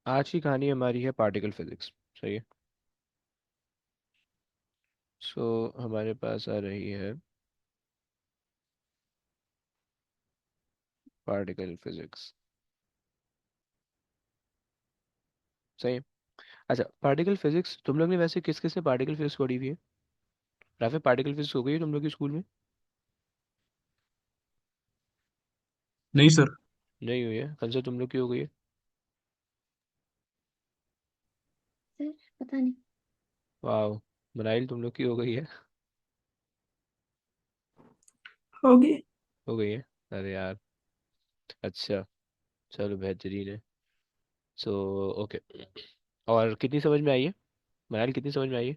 आज की कहानी हमारी है पार्टिकल फिजिक्स। सही है। सो हमारे पास आ रही है पार्टिकल फिजिक्स। सही है। अच्छा, पार्टिकल फिजिक्स तुम लोग ने वैसे किस किस से पार्टिकल फिजिक्स पढ़ी हुई है? राफे, पार्टिकल फिजिक्स हो गई है तुम लोग के स्कूल में? नहीं सर। नहीं हुई है। कंसर तुम लोग की हो गई है? सर पता नहीं। वाह। मनाइल तुम लोग की हो गई है? होगी। हो गई है। अरे यार। अच्छा। चलो बेहतरीन है। So okay. और कितनी समझ में आई है? मनाइल कितनी समझ में आई है?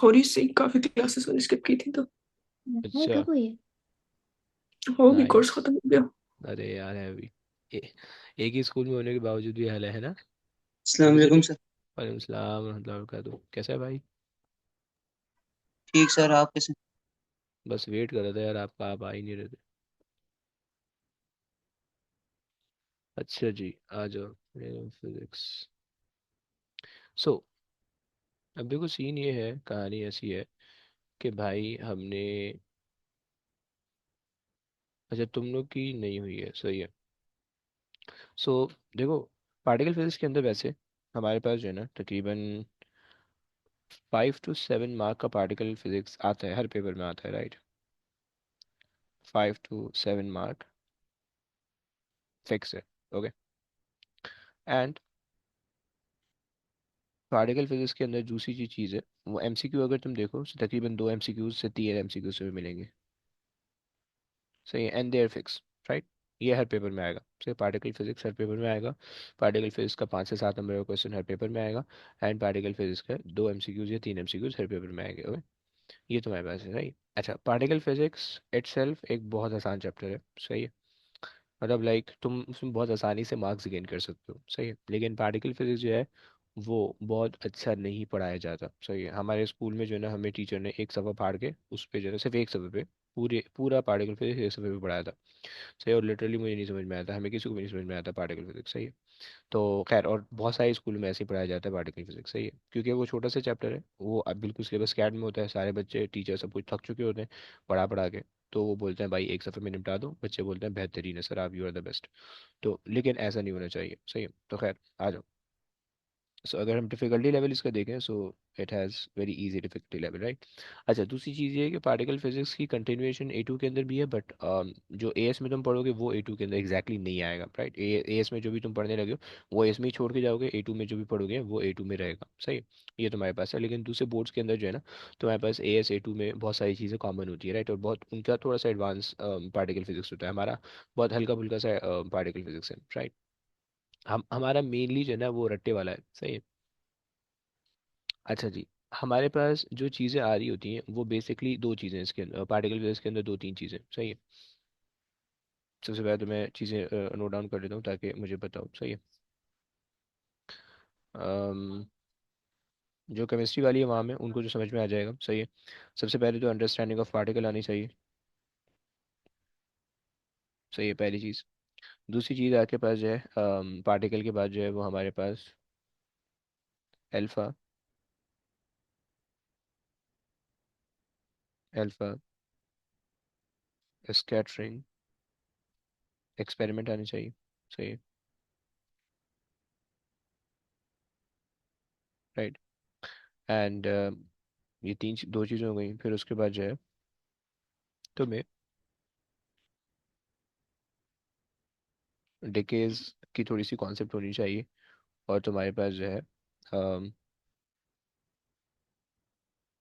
थोड़ी सी काफी क्लासेस मैंने स्किप की थी तो है अच्छा। कब हुई है। होगी, कोर्स नाइस। खत्म हो गया। अरे यार है अभी। एक ही स्कूल में होने के बावजूद भी हाल है ना? अस्सलाम मुझे वालेकुम नहीं। सर। वालेकुम सलाम रहमतुल्लाहि व बरकातुहू। कैसा है भाई? ठीक सर, आप कैसे? बस वेट कर रहा था यार आपका, आप आ ही नहीं रहे थे। अच्छा जी। आ जाओ। फिजिक्स। सो अब देखो, सीन ये है, कहानी ऐसी है कि भाई हमने। अच्छा, तुम लोग की नहीं हुई है, सही है। सो देखो, पार्टिकल फिजिक्स के अंदर वैसे हमारे पास जो है ना, तकरीबन 5 to 7 मार्क का पार्टिकल फिजिक्स आता है, हर पेपर में आता है, राइट? 5 to 7 मार्क फिक्स है। ओके। एंड पार्टिकल फिजिक्स के अंदर दूसरी चीज़ है, वो एमसीक्यू अगर तुम देखो तो तकरीबन 2 एमसीक्यू से 3 एमसीक्यू से भी मिलेंगे। सही है। And they are fix, right? ये हर पेपर में आएगा। सही, पार्टिकल फिजिक्स हर पेपर में आएगा। पार्टिकल फिजिक्स का 5 से 7 नंबर का क्वेश्चन हर पेपर में आएगा। एंड पार्टिकल फिजिक्स का 2 एमसीक्यूज या 3 एमसीक्यूज हर पेपर में आएंगे। ओके। ये तुम्हारे पास है, राइट? अच्छा, पार्टिकल फिजिक्स इटसेल्फ एक बहुत आसान चैप्टर है। सही है। मतलब लाइक तुम उसमें बहुत आसानी से मार्क्स गेन कर सकते हो। सही है। लेकिन पार्टिकल फिजिक्स जो है वो बहुत अच्छा नहीं पढ़ाया जाता। सही है। हमारे स्कूल में जो है ना, हमें टीचर ने एक सफ़ा फाड़ के उस पे जो है ना, सिर्फ एक सफ़े पे पूरा पार्टिकल फिजिक्स एक सफ़े पे पढ़ाया था। सही है। और लिटरली मुझे नहीं समझ में आया था, हमें किसी को भी नहीं समझ में आता पार्टिकल फिजिक्स। सही है। तो खैर, और बहुत सारे स्कूल में ऐसे ही पढ़ाया जाता है पार्टिकल फिजिक्स। सही है, क्योंकि वो छोटा सा चैप्टर है, वो अब बिल्कुल सिलेबस कैड में होता है, सारे बच्चे टीचर सब कुछ थक चुके होते हैं पढ़ा पढ़ा के। तो वो बोलते हैं भाई एक सफ़े में निपटा दो, बच्चे बोलते हैं बेहतरीन है सर, आप यू आर द बेस्ट। तो लेकिन ऐसा नहीं होना चाहिए। सही है। तो खैर, आ जाओ। सो अगर हम डिफिकल्टी लेवल इसका देखें, so it has very easy difficulty level, right? अच्छा, दूसरी चीज़ ये है कि पार्टिकल फिजिक्स की कंटिन्यूएशन ए टू के अंदर भी है, बट जो ए एस में तुम पढ़ोगे वो ए टू के अंदर एग्जैक्टली नहीं आएगा, राइट? ए एस में जो भी तुम पढ़ने लगे हो वो एस में ही छोड़ के जाओगे, ए टू में जो भी पढ़ोगे वो ए टू में रहेगा। सही है। ये तुम्हारे पास है। लेकिन दूसरे बोर्ड्स के अंदर जो है ना, तुम्हारे पास ए एस ए टू में बहुत सारी चीज़ें कॉमन होती है, राइट? और बहुत उनका थोड़ा सा एडवांस पार्टिकल फिजिक्स होता है, हमारा बहुत हल्का फुल्का सा पार्टिकल फिजिक्स है, राइट? हम हमारा मेनली जो है ना वो रट्टे वाला है। सही है। अच्छा जी। हमारे पास जो चीज़ें आ रही होती हैं वो बेसिकली दो चीज़ें हैं इसके अंदर, पार्टिकल फिजिक्स के अंदर दो तीन चीज़ें। सही है। सबसे पहले तो मैं चीज़ें नोट डाउन कर लेता हूँ ताकि मुझे बताओ। सही है। अम, जो केमिस्ट्री वाली है वहाँ में उनको जो समझ में आ जाएगा। सही है। सबसे पहले तो अंडरस्टैंडिंग ऑफ पार्टिकल आनी चाहिए। सही है, पहली चीज़। दूसरी चीज़ आपके पास जो है, पार्टिकल के बाद जो है वो हमारे पास अल्फ़ा। अल्फ़ा स्कैटरिंग एक्सपेरिमेंट आनी चाहिए। सही है। राइट। एंड ये दो चीज़ें हो गई, फिर उसके बाद जो है तुम्हें डिकेज की थोड़ी सी कॉन्सेप्ट होनी चाहिए। और तुम्हारे पास जो है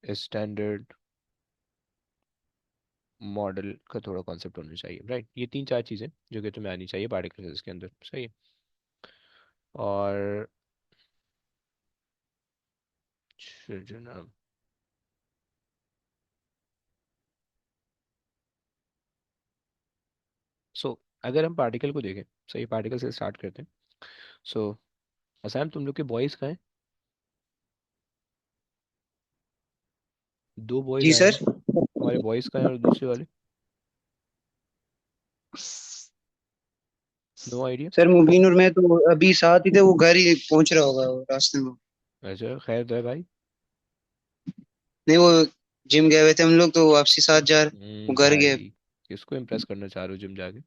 स्टैंडर्ड मॉडल का थोड़ा कॉन्सेप्ट होना चाहिए, राइट? ये तीन चार चीज़ें जो कि तुम्हें आनी चाहिए पार्टिकल फिजिक्स के अंदर। सही है। और जनाब, सो अगर हम पार्टिकल को देखें, सही, पार्टिकल से स्टार्ट करते हैं। सो असाम, तुम लोग के बॉयज़ कहाँ हैं? दो बॉयज़ जी आए हैं, सर। तुम्हारे बॉयज़ कहाँ हैं और दूसरे वाले? No idea. सर मुबीन और मैं तो अभी साथ ही थे, वो घर ही पहुंच रहा होगा वो रास्ते में। अच्छा खैर तो है भाई। नहीं, वो जिम गए हुए थे हम लोग, तो वापसी साथ जा रहे। वो घर गए। भाई किसको इम्प्रेस करना चाह रहे हो जिम जाके?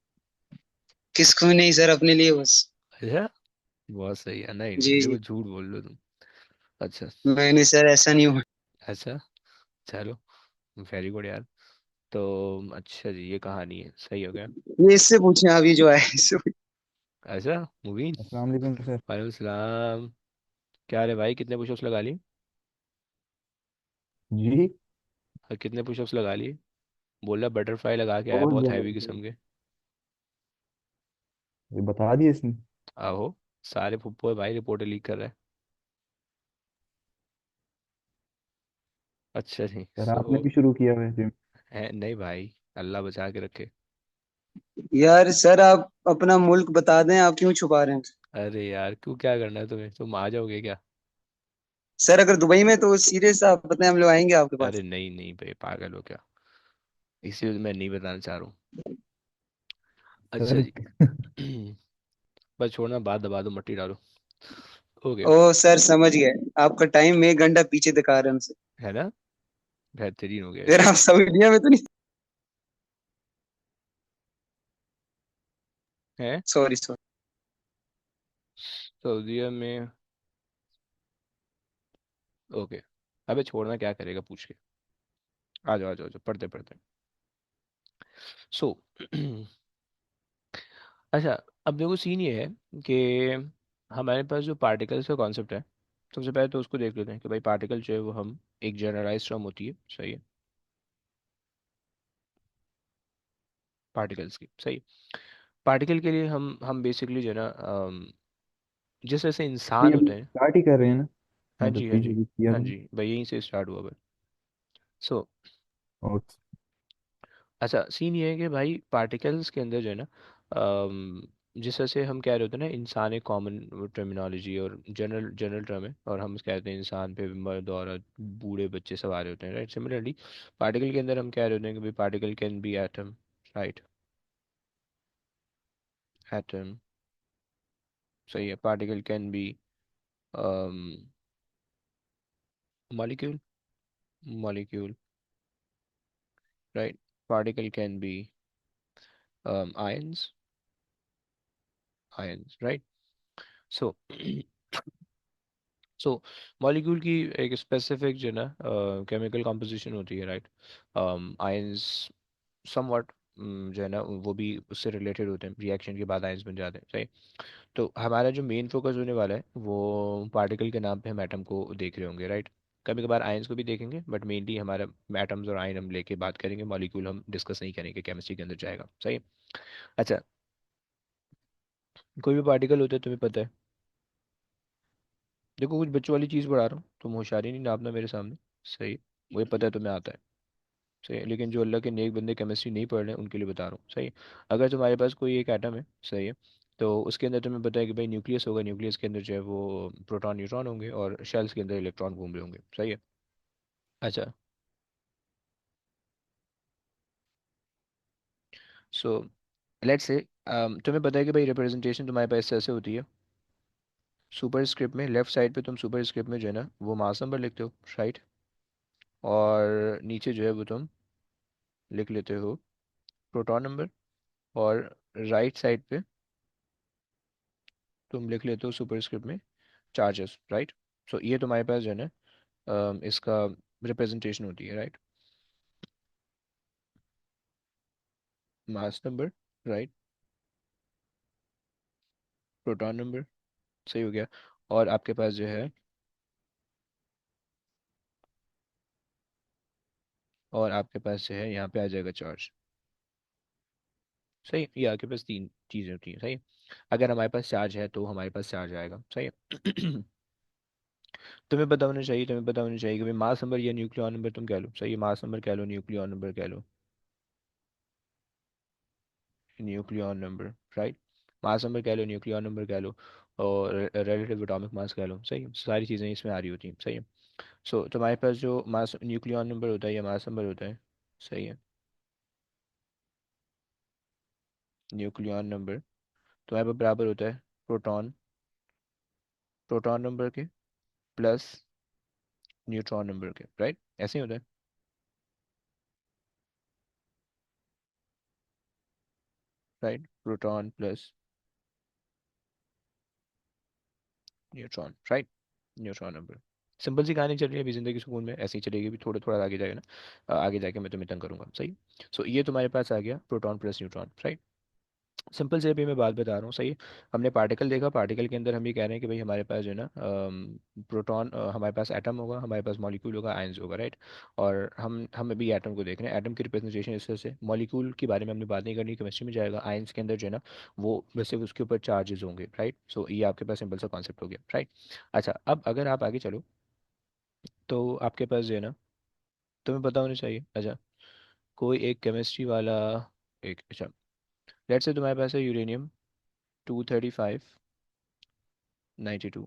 किसको नहीं सर, अपने लिए बस। अच्छा बहुत सही है। नहीं नहीं जी देखो जी। झूठ बोल लो तुम। अच्छा। मैंने सर ऐसा नहीं हुआ। अच्छा चलो वेरी गुड यार। तो अच्छा जी ये कहानी है सही हो गया। ये इससे पूछे, आप ये जो आए इससे अच्छा मुबीन। अस्सलाम वालेकुम सर। वालेकुम सलाम। क्या रे भाई कितने पुशअप्स लगा लिए? जी। कितने पुशअप्स लगा लिए? बोला बटरफ्लाई लगा के आया बहुत बहुत ज्यादा हैवी सर। किस्म के। ये बता दिए इसने। आहो सारे फुप्पो है भाई रिपोर्टर लीक कर रहा है। अच्छा जी सर आपने सो भी शुरू किया हुआ है जिम। है नहीं भाई अल्लाह बचा के रखे। यार सर, आप अपना मुल्क बता दें, आप क्यों छुपा रहे हैं? अरे यार क्यों क्या करना है तुम्हें तुम आ जाओगे क्या? सर अगर दुबई में, तो सीरियस आप बताएं, हम लोग आएंगे आपके अरे पास। नहीं नहीं भाई पागल हो क्या? इसीलिए तो मैं नहीं बताना चाह रहा हूँ। अच्छा सर जी बस छोड़ना बात दबा दो मट्टी डालो। ओके। ओ सर समझ गए। आपका टाइम 1 घंटा पीछे दिखा रहे हैं हमसे। है ना? बेहतरीन हो गया ये फिर तो। आप सऊदीया में तो नहीं? है सॉरी सॉरी। सऊदीया में। ओके। अबे छोड़ना क्या करेगा पूछ के। आ जाओ पढ़ते पढ़ते। सो अच्छा अब देखो सीन ये है कि हमारे पास जो पार्टिकल्स का कॉन्सेप्ट है सबसे पहले तो उसको देख लेते हैं कि भाई पार्टिकल जो है वो हम एक जनरलाइज टर्म होती है सही है। पार्टिकल्स की सही। पार्टिकल के लिए हम बेसिकली जो है ना जिस तरह से अभी इंसान अभी होते हैं। स्टार्ट ही कर रहे हैं ना। हाँ मतलब जी हाँ पीछे जी। कुछ किया हाँ था। जी भाई यहीं से स्टार्ट हुआ भाई। सो और अच्छा सीन ये है कि भाई पार्टिकल्स के अंदर जो है ना जिस तरह से हम कह रहे होते हैं ना इंसान एक कॉमन टर्मिनोलॉजी और जनरल जनरल टर्म है और हम कहते हैं इंसान पे मर्द औरत बूढ़े बच्चे सब आ रहे होते हैं राइट। सिमिलरली पार्टिकल के अंदर हम कह रहे होते हैं कि भाई particle can be atom right. Atom सही है। Particle can be molecule molecule right. Particle can be ions ions right. So so molecule की एक स्पेसिफिक जो है ना केमिकल कंपोजिशन होती है राइट। आयंस समवट जो है ना वो भी उससे रिलेटेड होते हैं रिएक्शन के बाद आयंस बन जाते हैं सही। तो हमारा जो मेन फोकस होने वाला है वो पार्टिकल के नाम पे हम एटम को देख रहे होंगे राइट। कभी कभार आयंस को भी देखेंगे बट मेनली हमारा एटम्स और आयन हम लेके बात करेंगे मॉलिक्यूल हम डिस्कस नहीं करेंगे केमिस्ट्री के अंदर जाएगा सही। अच्छा कोई भी पार्टिकल होता है तुम्हें पता है। देखो कुछ बच्चों वाली चीज़ पढ़ा रहा हूँ तुम होशियारी नहीं नापना मेरे सामने सही। मुझे पता है तुम्हें आता है सही है, लेकिन जो अल्लाह के नेक बंदे केमिस्ट्री नहीं पढ़ रहे हैं उनके लिए बता रहा हूँ सही है। अगर तुम्हारे पास कोई एक एटम है सही है तो उसके अंदर तुम्हें पता है कि भाई न्यूक्लियस होगा न्यूक्लियस के अंदर जो है वो प्रोटॉन न्यूट्रॉन होंगे और शेल्स के अंदर इलेक्ट्रॉन घूम रहे होंगे सही है। अच्छा सो लेट्स से तुम्हें पता है कि भाई रिप्रेजेंटेशन तुम्हारे पास ऐसे होती है। सुपर स्क्रिप्ट में लेफ्ट साइड पे तुम सुपर स्क्रिप्ट में जो है ना वो मास नंबर लिखते हो राइट। और नीचे जो है वो तुम लिख लेते हो प्रोटॉन नंबर। और राइट साइड पे तुम लिख लेते हो सुपरस्क्रिप्ट में चार्जेस राइट। सो ये तुम्हारे पास जो है ना इसका रिप्रेजेंटेशन होती है right. Mass number right. Proton number सही हो गया। और आपके पास जो है और आपके पास जो है यहाँ पे आ जाएगा चार्ज सही। ये आपके पास तीन चीज़ें होती हैं सही। अगर हमारे पास चार्ज है तो हमारे पास चार्ज आएगा सही है तुम्हें पता होना चाहिए कि भाई मास नंबर या न्यूक्लियॉन नंबर तुम कह लो सही है। मास नंबर कह लो न्यूक्लियॉन नंबर कह लो nucleon number right. Mass number कह लो न्यूक्लियॉन नंबर कह लो और रिलेटिव एटॉमिक मास कह लो सही सारी चीज़ें इसमें आ रही होती हैं सही है। सो तुम्हारे पास जो मास न्यूक्लियॉन नंबर होता है या मास नंबर होता है सही है। न्यूक्लियॉन नंबर तुम्हारे पास बराबर होता है प्रोटॉन, प्रोटॉन नंबर के प्लस न्यूट्रॉन नंबर के, राइट? ऐसे ही होता है। Right, proton plus neutron, right, neutron number. Simple सी कहानी चल रही है अभी जिंदगी सुकून में, ऐसे ही चलेगी भी, थोड़ा थोड़ा आगे जाएगा ना, आगे जाके मैं तुम्हें तंग करूंगा, सही। सो ये तुम्हारे पास आ गया proton plus neutron, right. Simple से अभी मैं बात बता रहा हूँ, सही। हमने पार्टिकल देखा, पार्टिकल के अंदर हम ये कह रहे हैं कि भाई हमारे पास जो है ना प्रोटॉन, हमारे पास एटम होगा, हमारे पास मॉलिक्यूल होगा, आयंस होगा, राइट। और हम अभी एटम को देख रहे हैं, एटम की रिप्रेजेंटेशन इस तरह से, मॉलिक्यूल के बारे में हमने बात नहीं करनी, केमिस्ट्री में जाएगा। आयंस के अंदर जो है ना वो वैसे उसके ऊपर चार्जेस होंगे, राइट। सो ये आपके पास सिंपल सा कॉन्सेप्ट हो गया, राइट। अच्छा, अब अगर आप आगे चलो तो आपके पास जो है ना, तुम्हें पता होना चाहिए, अच्छा, कोई एक केमिस्ट्री वाला, एक, अच्छा, लेट्स से तुम्हारे पास है यूरेनियम 235 92।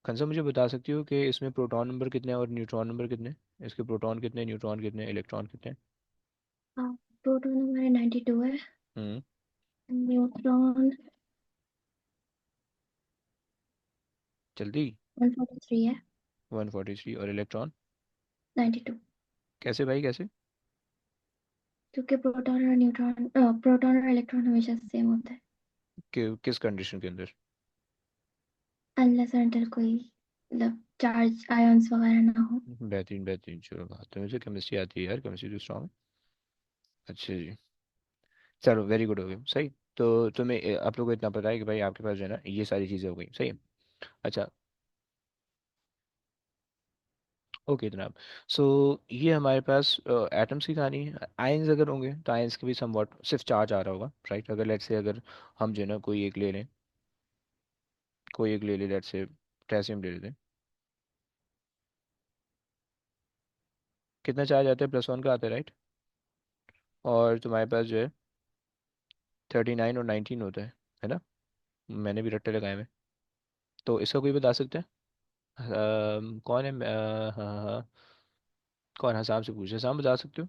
कंसर मुझे बता सकती हो कि इसमें प्रोटॉन नंबर कितने हैं और न्यूट्रॉन नंबर कितने हैं? इसके प्रोटॉन कितने, न्यूट्रॉन कितने, इलेक्ट्रॉन कितने? हाँ, प्रोटॉन हमारे 92 है। हम्म। न्यूट्रॉन जल्दी। 143 है। 143, और इलेक्ट्रॉन? 92। कैसे भाई, कैसे? क्योंकि प्रोटॉन और न्यूट्रॉन, प्रोटॉन और इलेक्ट्रॉन हमेशा सेम होता है, किस कंडीशन के अंदर? अनलेस अनटिल कोई मतलब चार्ज आयंस वगैरह ना हो। बेहतरीन बेहतरीन, चलो बात तो, मुझे केमिस्ट्री आती है यार, केमिस्ट्री तो स्ट्रॉन्ग है। अच्छा जी, चलो वेरी गुड, हो गया सही। तो तुम्हें आप लोगों को इतना पता है कि भाई आपके पास जो है ना ये सारी चीज़ें हो गई, सही है। अच्छा, ओके जनाब। सो ये हमारे पास एटम्स की कहानी है। आयंस अगर होंगे तो आयंस के भी समवॉट सिर्फ चार्ज आ रहा होगा, राइट। अगर लेट्स से अगर हम जो है ना कोई एक ले लें, कोई एक ले ले, लेट्स से पोटेशियम ले लेते हैं, कितना चार्ज आता है? +1 का आता है, राइट। और तुम्हारे पास जो है 39 और 19 होता है ना? मैंने भी रट्टे लगाए हुए हैं। तो इसका कोई बता सकता है? कौन है? हाँ हाँ, कौन? हसाम से पूछे, हसाम बता सकते हो?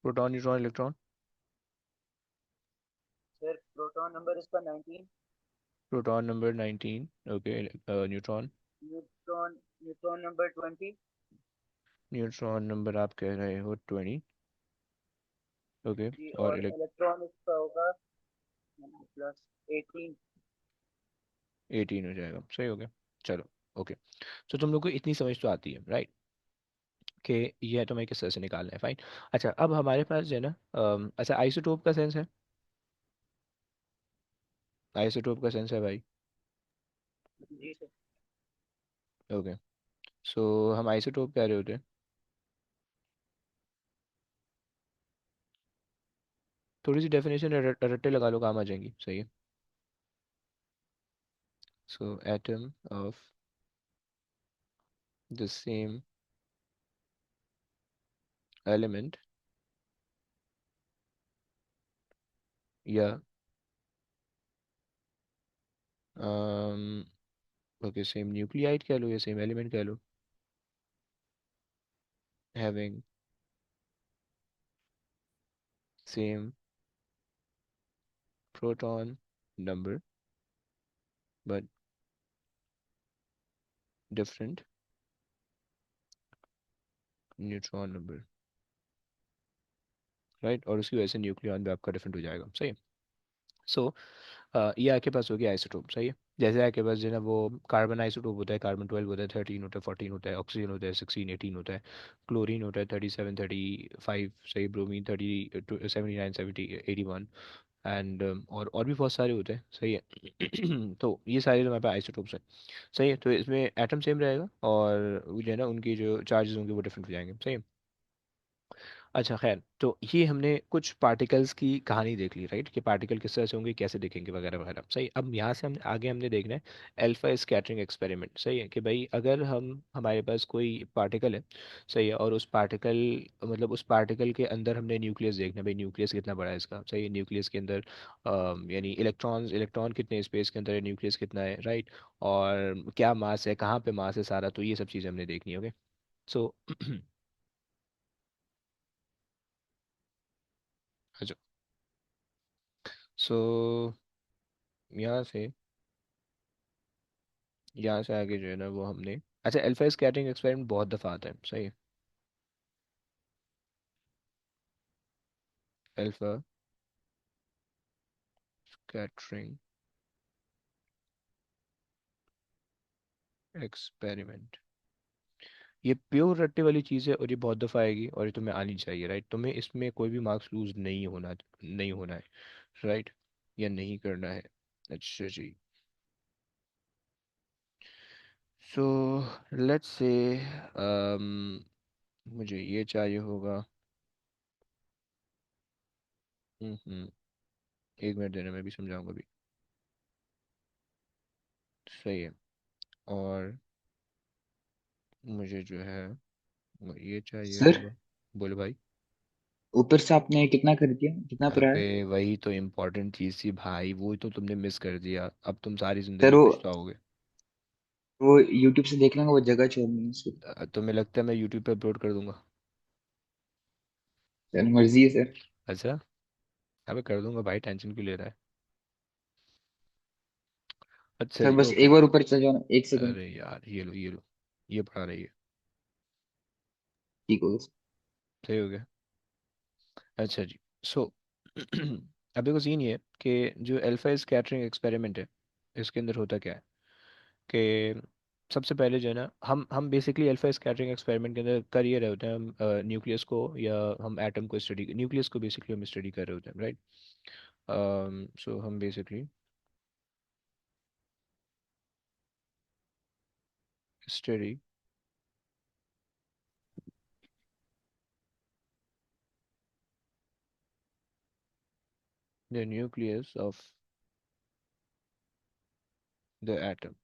Proton, neutron, electron. Sir proton number इसका 19। Proton number 19, okay. Neutron? Neutron neutron number 20। Neutron number आप कह रहे हो 20, ओके। जी, और और इलेक्ट्रॉन इसका होगा +18। 18 हो जाएगा, सही हो गया। चलो, ओके। तो तुम लोग को इतनी समझ तो आती है, राइट, कि ये तुम्हें किस तरह से निकालना है, फाइन। अच्छा, अब हमारे पास जो है ना अच्छा, आइसोटोप का सेंस है? आइसोटोप का सेंस है भाई? जी सर। ओके। सो हम आइसोटोप कह रहे होते हैं, थोड़ी सी डेफिनेशन रट्टे लगा लो, काम आ जाएंगी, सही है। So atom of the same element, या ओके, सेम न्यूक्लियाइड कह लो या सेम एलिमेंट कह लो, having same proton number but different neutron number, right. और उसकी वजह से न्यूक्लियॉन भी आपका डिफरेंट हो जाएगा, सही है। सो ये आपके पास हो गया आइसोटोप, सही है। जैसे आपके पास जो है ना वो कार्बन आइसोटोप होता है, कार्बन 12 होता है, 13 होता है, 14 होता है, ऑक्सीजन होता है 16 18 होता है, क्लोरीन होता है 37 35, सही, ब्रोमीन 79 70 81, एंड और भी बहुत सारे होते हैं, सही है। तो ये सारे तो हमारे पास आइसोटोप्स हैं, सही है। तो इसमें एटम सेम रहेगा और जो है ना उनकी जो चार्जेस होंगे वो डिफरेंट हो जाएंगे, सही है। अच्छा, खैर, तो ये हमने कुछ पार्टिकल्स की कहानी देख ली, राइट, कि पार्टिकल किस तरह से होंगे, कैसे दिखेंगे, वगैरह वगैरह, सही। अब यहाँ से हम आगे हमने देखना है अल्फा स्कैटरिंग एक्सपेरिमेंट, सही है। कि भाई अगर हम, हमारे पास कोई पार्टिकल है, सही है, और उस पार्टिकल, मतलब उस पार्टिकल के अंदर हमने न्यूक्लियस देखना है, भाई न्यूक्लियस कितना बड़ा है इसका, सही है। न्यूक्लियस के अंदर यानी इलेक्ट्रॉन कितने स्पेस के अंदर है, न्यूक्लियस कितना है, राइट। और क्या मास है, कहाँ पे मास है सारा, तो ये सब चीज़ें हमने देखनी है, ओके। सो अच्छा, सो यहाँ से यहाँ से आगे जो है ना वो हमने, अच्छा अल्फा स्कैटरिंग एक्सपेरिमेंट बहुत दफ़ा आता है, सही है। अल्फा स्कैटरिंग एक्सपेरिमेंट, ये प्योर रट्टे वाली चीज़ है और ये बहुत दफ़ा आएगी और ये तुम्हें आनी चाहिए, राइट। तुम्हें इसमें कोई भी मार्क्स लूज नहीं होना है, राइट, या नहीं करना है। अच्छा जी, सो लेट्स से मुझे ये चाहिए होगा। हम्म, एक मिनट देना, मैं भी समझाऊंगा अभी। सही है। और मुझे जो है वो ये चाहिए सर, होगा। बोलो भाई। ऊपर से आपने कितना कर दिया, कितना पर आया? अबे वही तो इम्पोर्टेंट चीज़ थी भाई, वो तो तुमने मिस कर दिया, अब तुम सारी सर ज़िंदगी पछताओगे। वो यूट्यूब से देख लेंगे, वो जगह छोड़नी है उसको। तुम्हें लगता है मैं यूट्यूब पे अपलोड कर दूंगा? सर मर्जी है सर। अच्छा, अबे कर दूंगा भाई, टेंशन क्यों ले रहा है। अच्छा सर जी, बस ओके। एक बार ऊपर चल जाओ ना, 1 सेकंड। अरे यार ये लो ये लो, ये पढ़ा रही है। ठीक होगा सर। सही हो गया। अच्छा जी, सो अब देखो सीन ये है कि जो अल्फा स्कैटरिंग एक्सपेरिमेंट है, इसके अंदर होता क्या है कि सबसे पहले जो है ना हम बेसिकली अल्फा स्कैटरिंग एक्सपेरिमेंट के अंदर कर ये रहे होते हैं, हम न्यूक्लियस को या हम एटम को स्टडी, न्यूक्लियस को बेसिकली हम स्टडी कर रहे होते हैं, राइट। सो हम basically study the nucleus of the atom,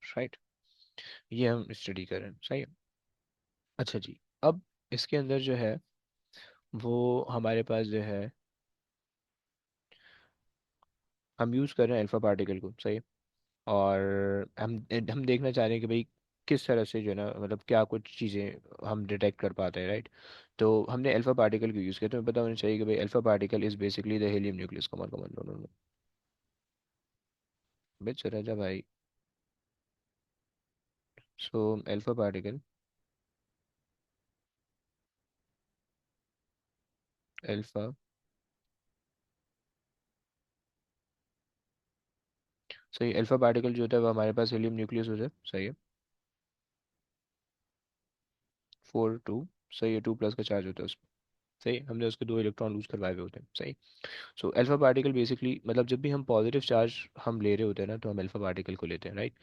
right. ये हम स्टडी कर रहे हैं, सही है। अच्छा जी, अब इसके अंदर जो है वो हमारे पास जो है हम यूज़ कर रहे हैं अल्फा पार्टिकल को, सही है। और हम देखना चाह रहे हैं कि भाई किस तरह से जो है ना, मतलब क्या कुछ चीज़ें हम डिटेक्ट कर पाते हैं, राइट। तो हमने अल्फा पार्टिकल को यूज़ किया, तुम्हें पता होना चाहिए कि भाई alpha particle is basically the helium nucleus. Come on come on, no no no, बे चला जा भाई। सो अल्फा पार्टिकल, अल्फा, सही, अल्फा पार्टिकल जो होता है वो हमारे पास हीलियम न्यूक्लियस होता है, सही है। 4 2, सही है, 2 प्लस का चार्ज होता है उसमें, सही। हमने उसके 2 इलेक्ट्रॉन लूज करवाए हुए होते हैं, सही। सो अल्फा पार्टिकल बेसिकली, मतलब जब भी हम पॉजिटिव चार्ज हम ले रहे होते हैं ना, तो हम अल्फा पार्टिकल को लेते हैं, राइट।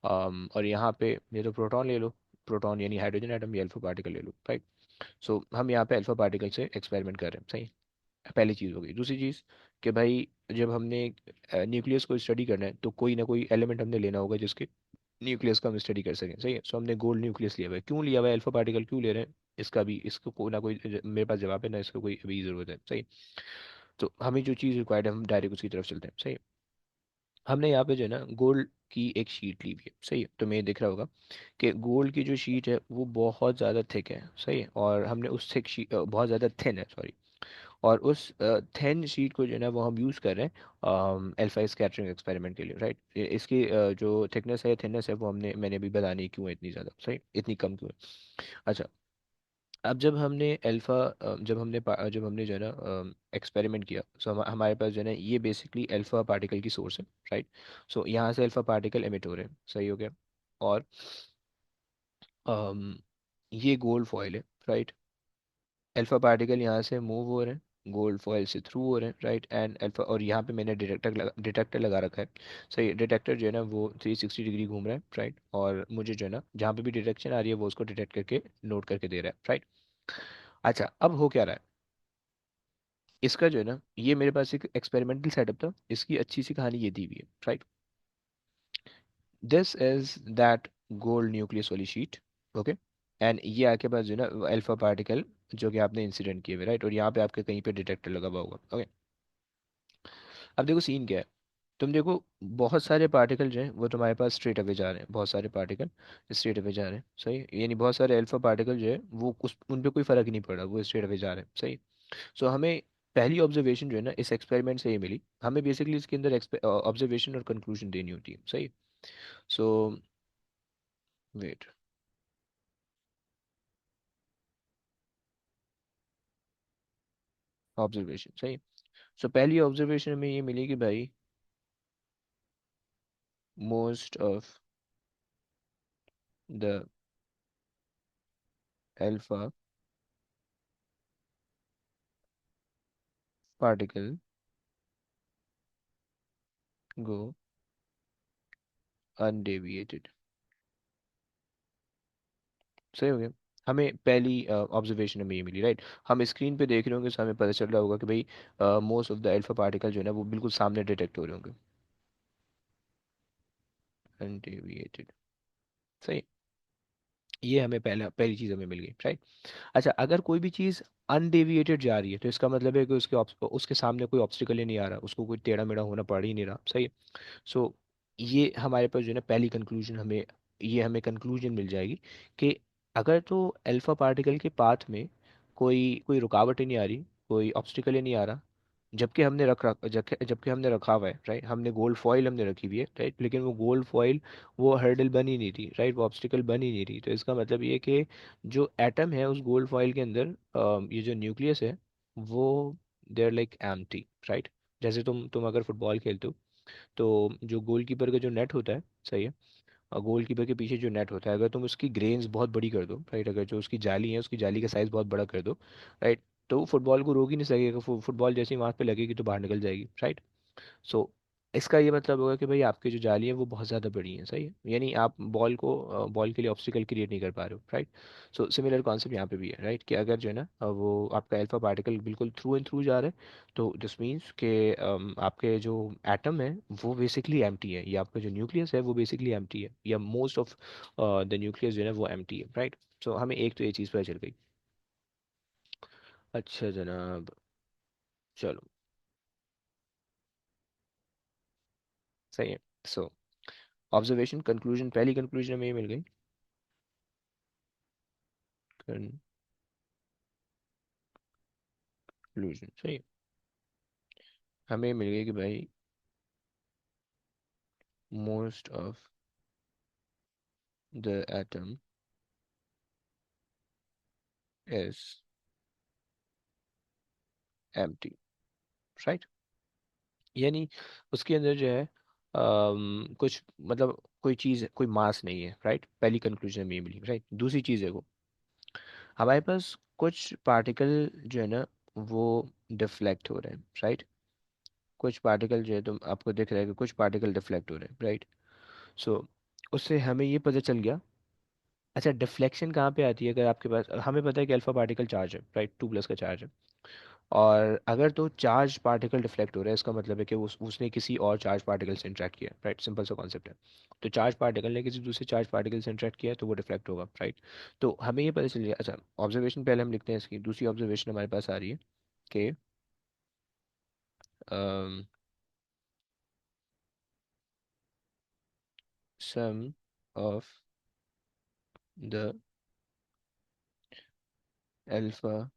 और यहाँ पे ये तो प्रोटॉन ले लो, प्रोटॉन यानी हाइड्रोजन एटम, ये अल्फा पार्टिकल ले लो, राइट। सो हम यहाँ पे अल्फा पार्टिकल से एक्सपेरिमेंट कर रहे हैं, सही। पहली चीज़ हो गई। दूसरी चीज़ कि भाई जब हमने न्यूक्लियस को स्टडी करना है तो कोई ना कोई एलिमेंट हमने लेना होगा जिसके न्यूक्लियस का हम स्टडी कर सकें, सही है। सो हमने गोल्ड न्यूक्लियस लिया हुआ है। क्यों लिया हुआ है, अल्फा पार्टिकल क्यों ले रहे हैं, इसका भी, इसको कोई ना कोई मेरे पास जवाब है ना, इसको कोई अभी ज़रूरत है, सही। तो हमें जो चीज़ रिक्वायर्ड है हम डायरेक्ट उसकी तरफ चलते हैं, सही है। हमने यहाँ पे जो है ना गोल्ड की एक शीट ली हुई है, सही है। तो मैं दिख रहा होगा कि गोल्ड की जो शीट है वो बहुत ज़्यादा थिक है, सही है। और हमने उस थिक शीट, बहुत ज़्यादा थिन है, सॉरी। और उस थिन शीट को जो है ना वो हम यूज़ कर रहे हैं अल्फा स्कैटरिंग एक्सपेरिमेंट के लिए, राइट। इसकी जो थिकनेस है, थिननेस है, वो मैंने भी बतानी है क्यों है इतनी ज़्यादा, सही, इतनी कम क्यों है। अच्छा, अब जब हमने जो है ना एक्सपेरिमेंट किया, सो हमारे पास जो है ना ये बेसिकली अल्फा पार्टिकल की सोर्स है, राइट। सो यहाँ से अल्फा पार्टिकल एमिट हो रहे हैं, सही हो गया। और अम, ये गोल्ड फॉइल है, राइट। अल्फा पार्टिकल यहाँ से मूव हो रहे हैं, गोल्ड फॉइल से थ्रू हो रहे हैं, राइट। एंड अल्फा, और यहाँ पे मैंने डिटेक्टर लगा रखा है, सही। डिटेक्टर जो है ना वो 360 डिग्री घूम रहा है, राइट। और मुझे जो है ना जहाँ पे भी डिटेक्शन आ रही है वो उसको डिटेक्ट करके नोट करके दे रहा है, राइट। अच्छा, अब हो क्या रहा है इसका जो है ना, ये मेरे पास एक एक्सपेरिमेंटल सेटअप था, इसकी अच्छी सी कहानी ये दी हुई है, right. This is that gold nucleus वाली शीट, ओके। एंड ये आपके पास जो है ना अल्फा पार्टिकल जो कि आपने इंसिडेंट किए हुए, राइट। और यहाँ पे आपके कहीं पे डिटेक्टर लगा हुआ होगा, ओके। अब देखो सीन क्या है, तुम देखो बहुत सारे पार्टिकल जो हैं वो तुम्हारे पास स्ट्रेट अवे जा रहे हैं, बहुत सारे पार्टिकल स्ट्रेट अवे जा रहे हैं, सही। यानी बहुत सारे अल्फा पार्टिकल जो है वो उस उन पे कोई फर्क ही नहीं पड़ रहा, वो स्ट्रेट अवे जा रहे हैं, सही। सो हमें पहली ऑब्जर्वेशन जो है ना इस एक्सपेरिमेंट से ही मिली हमें, बेसिकली इसके अंदर ऑब्जर्वेशन और कंक्लूजन देनी होती है, सही। सो वेट, ऑब्जर्वेशन, सही। सो पहली ऑब्जर्वेशन हमें ये मिली कि भाई most of the alpha particle go undeviated, सही हो गया। हमें पहली ऑब्जर्वेशन में ये मिली, राइट। हम स्क्रीन पे देख रहे होंगे तो हमें पता चल रहा होगा कि भाई most of the alpha particle जो है ना वो बिल्कुल सामने डिटेक्ट हो रहे होंगे, अनडेविएटेड, सही। ये हमें पहला पहली चीज़ हमें मिल गई, राइट। अच्छा, अगर कोई भी चीज़ अनडेविएटेड जा रही है तो इसका मतलब है कि उसके सामने कोई ऑब्स्टिकल ही नहीं आ रहा, उसको कोई टेढ़ा मेढ़ा होना पड़ ही नहीं रहा, सही। सो ये हमारे पास जो है ना पहली कंक्लूजन हमें, ये हमें कंक्लूजन मिल जाएगी कि अगर तो अल्फा पार्टिकल के पाथ में कोई कोई रुकावट ही नहीं आ रही, कोई ऑब्स्टिकल ही नहीं आ रहा, जबकि हमने रखा हुआ है, राइट। हमने गोल्ड फॉइल हमने रखी हुई है, राइट, लेकिन वो गोल्ड फॉइल वो हर्डल बन ही नहीं रही, राइट, वो ऑब्स्टिकल बन ही नहीं रही। तो इसका मतलब ये कि जो एटम है उस गोल्ड फॉइल के अंदर, ये जो न्यूक्लियस है वो they are like empty, right. जैसे तुम अगर फुटबॉल खेलते हो तो जो गोलकीपर का जो नेट होता है, सही है, और गोलकीपर के पीछे जो नेट होता है अगर तुम उसकी ग्रेन्स बहुत बड़ी कर दो, राइट, अगर जो उसकी जाली है उसकी जाली का साइज बहुत बड़ा कर दो, राइट, तो फुटबॉल को रोक ही नहीं सकेगा, फुटबॉल जैसे ही वहां पे लगेगी तो बाहर निकल जाएगी, राइट। सो इसका ये मतलब होगा कि भाई आपकी जो जाली है वो बहुत ज़्यादा बड़ी है, सही है, यानी आप बॉल के लिए ऑब्स्टिकल क्रिएट नहीं कर पा रहे हो, राइट। सो सिमिलर कॉन्सेप्ट यहाँ पे भी है, राइट, कि अगर जो है ना वो आपका अल्फा पार्टिकल बिल्कुल थ्रू एंड थ्रू जा रहा है तो दिस मीन्स के आपके जो एटम है वो बेसिकली एम्प्टी है, या आपका जो न्यूक्लियस है वो बेसिकली एम्प्टी है, या मोस्ट ऑफ द न्यूक्लियस जो है वो एम्प्टी है, राइट। सो हमें एक तो ये चीज़ पता चल गई। अच्छा जनाब, चलो, सही है। सो ऑब्जर्वेशन कंक्लूजन, पहली कंक्लूजन हमें ये मिल गई, कंक्लूजन, सही है। हमें मिल गई कि भाई most of the atom is empty, right, यानी उसके अंदर जो है कुछ मतलब कोई चीज़ कोई मास नहीं है, राइट। पहली कंक्लूजन में ये मिली, राइट। दूसरी चीज़ है वो हमारे पास कुछ पार्टिकल जो है ना वो डिफ्लेक्ट हो रहे हैं, राइट। कुछ पार्टिकल जो है तुम आपको दिख रहा है कि कुछ पार्टिकल डिफ्लेक्ट हो रहे हैं, राइट। सो उससे हमें ये पता चल गया। अच्छा, डिफ्लेक्शन कहाँ पे आती है, अगर आपके पास, हमें पता है कि अल्फा पार्टिकल चार्ज है, राइट, 2+ का चार्ज है, और अगर तो चार्ज पार्टिकल डिफ्लेक्ट हो रहा है इसका मतलब है कि उसने किसी और चार्ज पार्टिकल से इंटरेक्ट किया, राइट, सिंपल सा कॉन्सेप्ट है। तो चार्ज पार्टिकल ने किसी दूसरे चार्ज पार्टिकल से इंटरेक्ट किया तो वो डिफ्लेक्ट होगा, राइट। तो हमें ये पता चल गया। अच्छा, ऑब्जर्वेशन पहले हम लिखते हैं, इसकी दूसरी ऑब्जर्वेशन हमारे पास आ रही है कि some of the alpha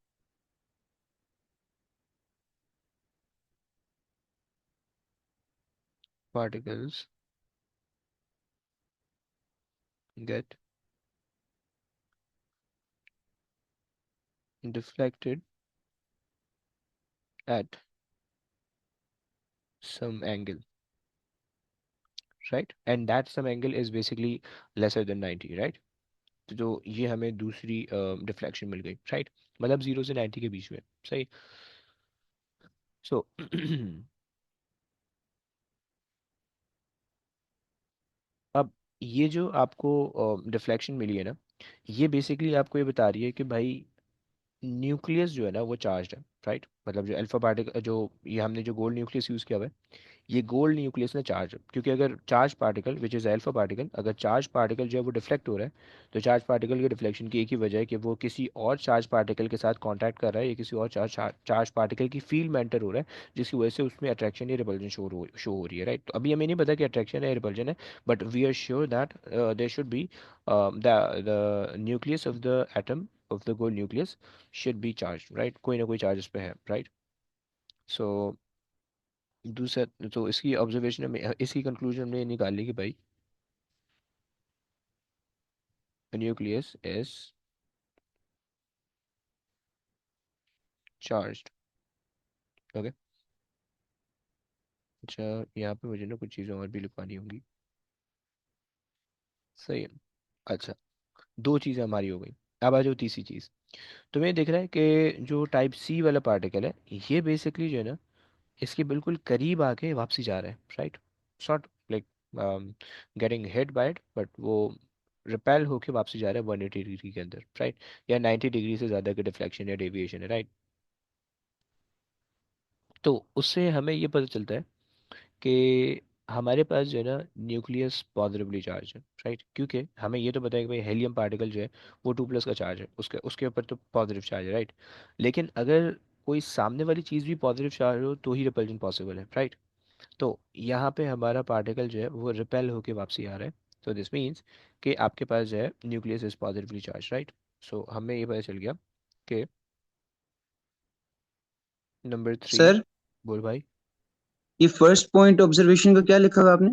particles get deflected at some angle, right, and that some angle is basically lesser than 90, right। तो जो ये हमें दूसरी डिफ्लेक्शन मिल गई, राइट, मतलब 0 से 90 के बीच में, सही। सो अब ये जो आपको डिफ्लेक्शन मिली है ना, ये बेसिकली आपको ये बता रही है कि भाई न्यूक्लियस जो है ना वो चार्ज है, राइट। मतलब जो अल्फा पार्टिकल, जो ये हमने जो गोल्ड न्यूक्लियस यूज़ किया हुआ है, ये गोल्ड न्यूक्लियस में चार्ज है, क्योंकि अगर charge particle which is alpha particle, अगर चार्ज पार्टिकल जो है वो डिफ्लेक्ट हो रहा है तो चार्ज पार्टिकल के डिफ्लेक्शन की एक ही वजह है कि वो किसी और चार्ज पार्टिकल के साथ कांटेक्ट कर रहा है, या किसी और चार्ज पार्टिकल की फील्ड में एंटर हो रहा है, जिसकी वजह से उसमें अट्रैक्शन या रिपल्जन शो हो रही है, राइट। तो अभी हमें नहीं पता कि अट्रैक्शन है या रिपल्जन है, but we are sure that there should be the nucleus of the atom of the gold nucleus should be charge, right, कोई ना कोई चार्ज इस पे है, राइट। सो दूसरा, तो इसकी ऑब्जर्वेशन में, इसकी कंक्लूजन हमने ये निकाली कि भाई न्यूक्लियस इज चार्ज्ड। ओके। अच्छा, यहाँ पे मुझे ना कुछ चीज़ें और भी लिखवानी होंगी। सही है। अच्छा, दो चीज़ें हमारी हो गई। अब आ जाओ तीसरी चीज़। तुम्हें दिख रहा है कि जो टाइप सी वाला पार्टिकल है, ये बेसिकली जो है ना, इसके बिल्कुल करीब आके वापसी जा रहा है, right. Short like getting hit by it, but वो रिपेल होके वापसी जा रहा है 180 डिग्री के अंदर, राइट। या 90 डिग्री से ज़्यादा का डिफ्लेक्शन या डेविएशन है, राइट। तो उससे हमें ये पता चलता है कि हमारे पास जो है ना न्यूक्लियस पॉजिटिवली चार्ज है, राइट। क्योंकि हमें ये तो पता है कि भाई हेलियम पार्टिकल जो है वो 2+ का चार्ज है, उसके उसके ऊपर तो पॉजिटिव चार्ज है, राइट। लेकिन अगर कोई सामने वाली चीज़ भी पॉजिटिव चार्ज हो तो ही रिपल्जन पॉसिबल है, राइट। तो यहाँ पे हमारा पार्टिकल जो है वो रिपेल होके वापसी आ रहा है। तो दिस मीन्स कि आपके पास जो है nucleus is positively charge, right. So हमें ये पता चल गया कि नंबर 3। सर, बोल भाई। ये फर्स्ट पॉइंट ऑब्जर्वेशन का क्या लिखा हुआ आपने?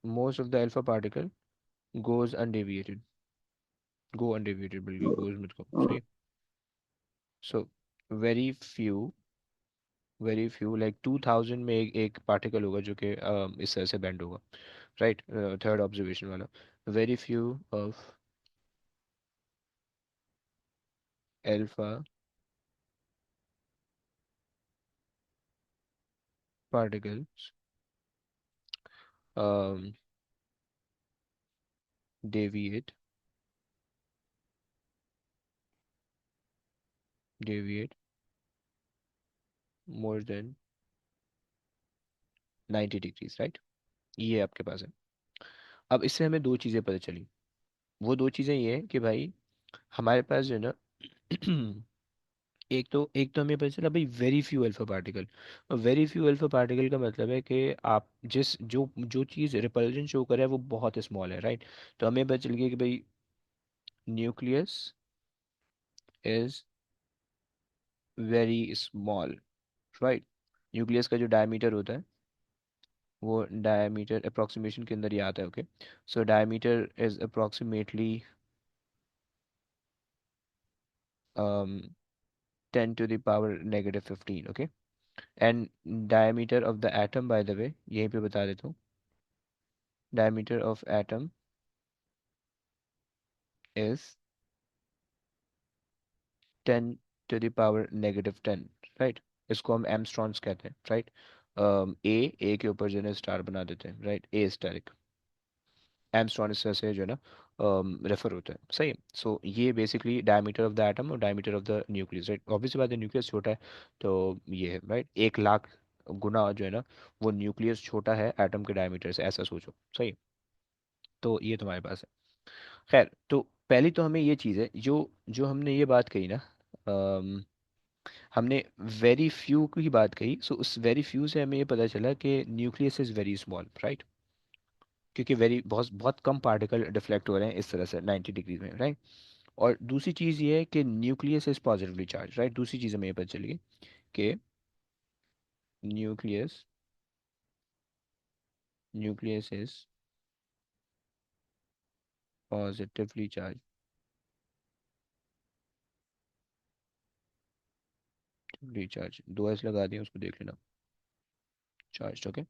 Most of the alpha particle goes undeviated. Go undeviated, बिल्कुल गोज मत कहो, सही। So very few, very few like 2000 में एक पार्टिकल होगा जो कि इस तरह से बेंड होगा, राइट। थर्ड ऑब्जर्वेशन वाला, very few of alpha particles um, deviate deviate more than 90 degrees, right. ये आपके पास है। अब इससे हमें दो चीज़ें पता चली। वो दो चीज़ें ये हैं कि भाई हमारे पास जो है ना एक तो हमें पता चला भाई वेरी फ्यू अल्फा पार्टिकल। और वेरी फ्यू अल्फा पार्टिकल का मतलब है कि आप जिस जो जो चीज़ रिपल्जन शो करे वो बहुत स्मॉल है, राइट। तो हमें पता चल गया कि भाई nucleus is very small, right. Nucleus का जो डायमीटर होता है वो डायमीटर अप्रोक्सीमेशन के अंदर ही आता है, okay. So diameter is approximately 10⁻⁻15, okay. And diameter of the atom, by the way यहीं पे बता देता हूँ, diameter of atom is 10⁻⁻10, right. इसको हम एमस्ट्रॉन्स कहते हैं, राइट। ए के ऊपर जो है स्टार बना देते हैं, राइट, ए स्टारिक एमस्ट्रॉन इस तरह से जो है ना रेफर होता है, सही है। सो ये basically diameter of the atom और diameter of the nucleus, right. Obvious बात है न्यूक्लियस छोटा है, तो ये है, राइट। 1 लाख गुना जो है ना वो न्यूक्लियस छोटा है एटम के डायमीटर से, ऐसा सोचो, सही है? तो ये तुम्हारे पास है। खैर, तो पहली तो हमें ये चीज़ है, जो जो हमने ये बात कही ना, अम, हमने वेरी फ्यू की बात कही। सो उस वेरी फ्यू से हमें ये पता चला कि nucleus is very small, right. क्योंकि वेरी बहुत बहुत कम पार्टिकल डिफ्लेक्ट हो रहे हैं इस तरह से 90 डिग्री में, राइट। और दूसरी चीज़ ये है कि nucleus is positively charge, right. दूसरी चीज़ हमें ये पता चली कि nucleus nucleus is positively charge, charge 2 S लगा दिया, उसको देख लेना, चार्ज, ओके।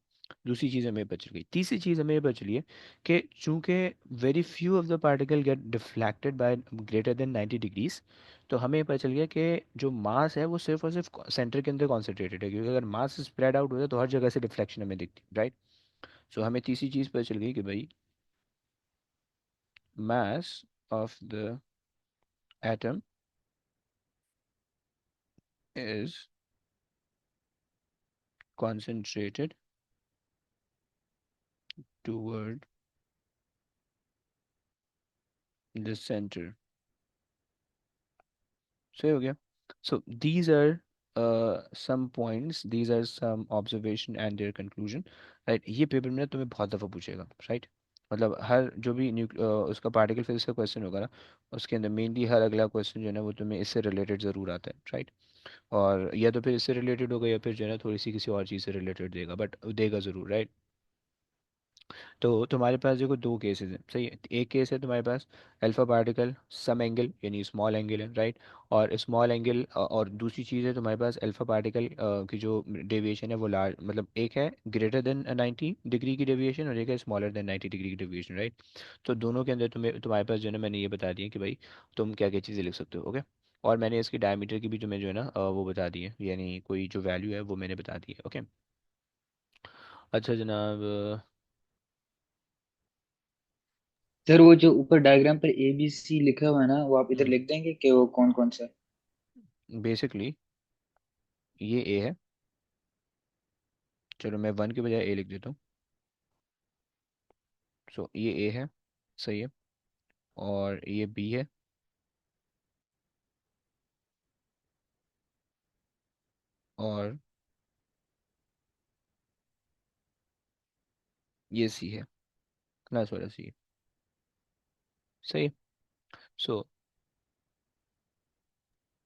दूसरी चीज़ हमें बच गई। तीसरी चीज़ हमें बच रही है कि चूंकि very few of the particle gate deflected by greater than 90 degrees, तो हमें पता चल गया कि जो मास है वो सिर्फ और सिर्फ सेंटर के अंदर कॉन्सेंट्रेटेड है। क्योंकि अगर मास स्प्रेड आउट होता है तो हर जगह से डिफ्लेक्शन हमें दिखती है, राइट। सो हमें तीसरी चीज़ पता चल गई कि भाई mass of the atom is concentrated toward the center। सही हो गया। सो these are some points, these are some observation and their conclusion, right। ये पेपर में ना तुम्हें बहुत दफ़ा पूछेगा, राइट। मतलब हर जो भी उसका पार्टिकल फिजिक्स का क्वेश्चन होगा ना, उसके अंदर मेनली हर अगला क्वेश्चन जो है ना वो तुम्हें इससे रिलेटेड ज़रूर आता है, राइट। और या तो फिर इससे रिलेटेड होगा या फिर जो है ना थोड़ी सी किसी और चीज़ से रिलेटेड देगा, बट देगा ज़रूर, राइट। तो तुम्हारे पास देखो दो केसेस हैं, सही है। एक केस है तुम्हारे पास अल्फा पार्टिकल सम एंगल यानी स्मॉल एंगल है, राइट। और स्मॉल एंगल, और दूसरी चीज़ है तुम्हारे पास अल्फा पार्टिकल की जो डेविएशन है वो लार्ज, मतलब एक है ग्रेटर देन 90 डिग्री की डेविएशन और एक है स्मॉलर देन 90 डिग्री की डेविएशन, राइट। तो दोनों के अंदर तुम्हारे पास जो है ना मैंने ये बता दिया कि भाई तुम क्या क्या चीज़ें लिख सकते हो, ओके। और मैंने इसकी डायमीटर की भी तुम्हें जो है ना वो बता दी है, यानी कोई जो वैल्यू है वो मैंने बता दी है, ओके। अच्छा जनाब। सर वो जो ऊपर डायग्राम पर ABC लिखा हुआ है ना, वो आप इधर लिख देंगे कि वो कौन कौन सा है? बेसिकली ये ए है, चलो मैं 1 के बजाय ए लिख देता हूँ। सो ये ए है, सही है। और ये बी है, और ये सी है, क्लास वाला सी है, सही है। सो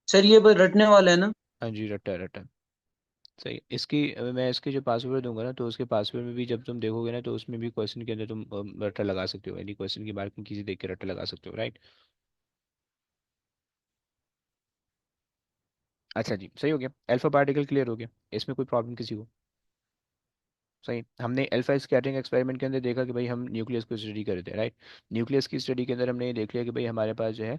सर ये बस रटने वाला है ना? हाँ जी, रट्टा रट्टा, सही है। इसकी मैं इसके जो पासवर्ड दूंगा ना, तो उसके पासवर्ड में भी जब तुम देखोगे ना तो उसमें भी क्वेश्चन के अंदर तुम रट्टा लगा सकते हो, यानी क्वेश्चन की मार्किंग किसी देख के रट्टा लगा सकते हो, राइट। अच्छा जी, सही हो गया। अल्फा पार्टिकल क्लियर हो गया, इसमें कोई प्रॉब्लम किसी को? सही। हमने अल्फा स्कैटरिंग एक्सपेरिमेंट के अंदर देखा कि भाई हम न्यूक्लियस को स्टडी कर रहे थे, राइट। न्यूक्लियस की स्टडी के अंदर हमने ये देख लिया कि भाई हमारे पास जो है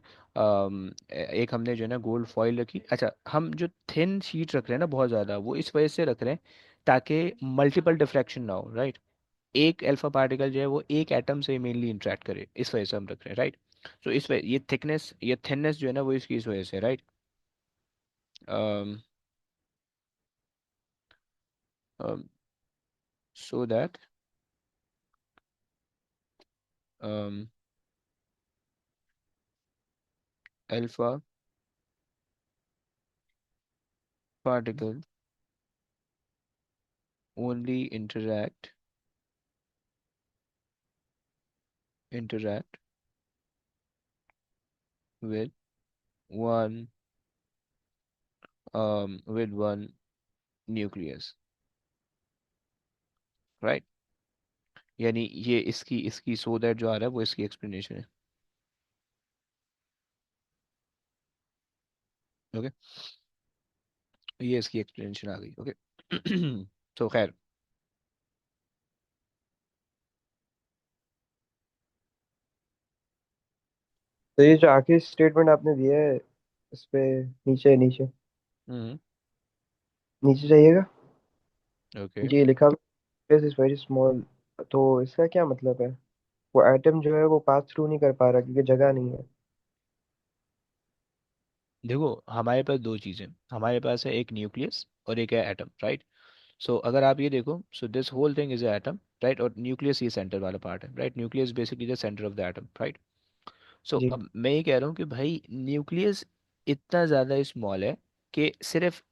एक हमने जो है ना गोल्ड फॉइल रखी। अच्छा, हम जो थिन शीट रख रहे हैं ना बहुत ज़्यादा, वो इस वजह से रख रहे हैं ताकि मल्टीपल डिफ्रैक्शन ना हो, राइट। एक अल्फा पार्टिकल जो है वो एक एटम से मेनली इंटरेक्ट करे, इस वजह से हम रख रहे हैं, राइट। तो इस वजह ये थिकनेस, ये थिननेस जो है ना वो इसकी इस वजह से, right. So that alpha particle only interact with one with one nucleus, right। यानी ये इसकी इसकी सो दैट जो आ रहा है वो इसकी एक्सप्लेनेशन है, ओके। ये इसकी एक्सप्लेनेशन आ गई, ओके। तो खैर, तो ये जो आखिरी स्टेटमेंट आपने दिया है, इस पे नीचे नीचे हम्म, नीचे जाइएगा। ओके। जी लिखा इज वेरी स्मॉल, तो इसका क्या मतलब है? वो एटम जो है वो पास थ्रू नहीं कर पा रहा क्योंकि जगह नहीं है। देखो हमारे पास दो चीजें, हमारे पास है एक न्यूक्लियस और एक है एटम, राइट। सो अगर आप ये देखो, so this whole thing is atom, right. और न्यूक्लियस ये सेंटर वाला पार्ट है, right. Nucleus basically the centre of the atom, right. So जी। अब मैं ये कह रहा हूँ कि भाई न्यूक्लियस इतना ज़्यादा स्मॉल है कि सिर्फ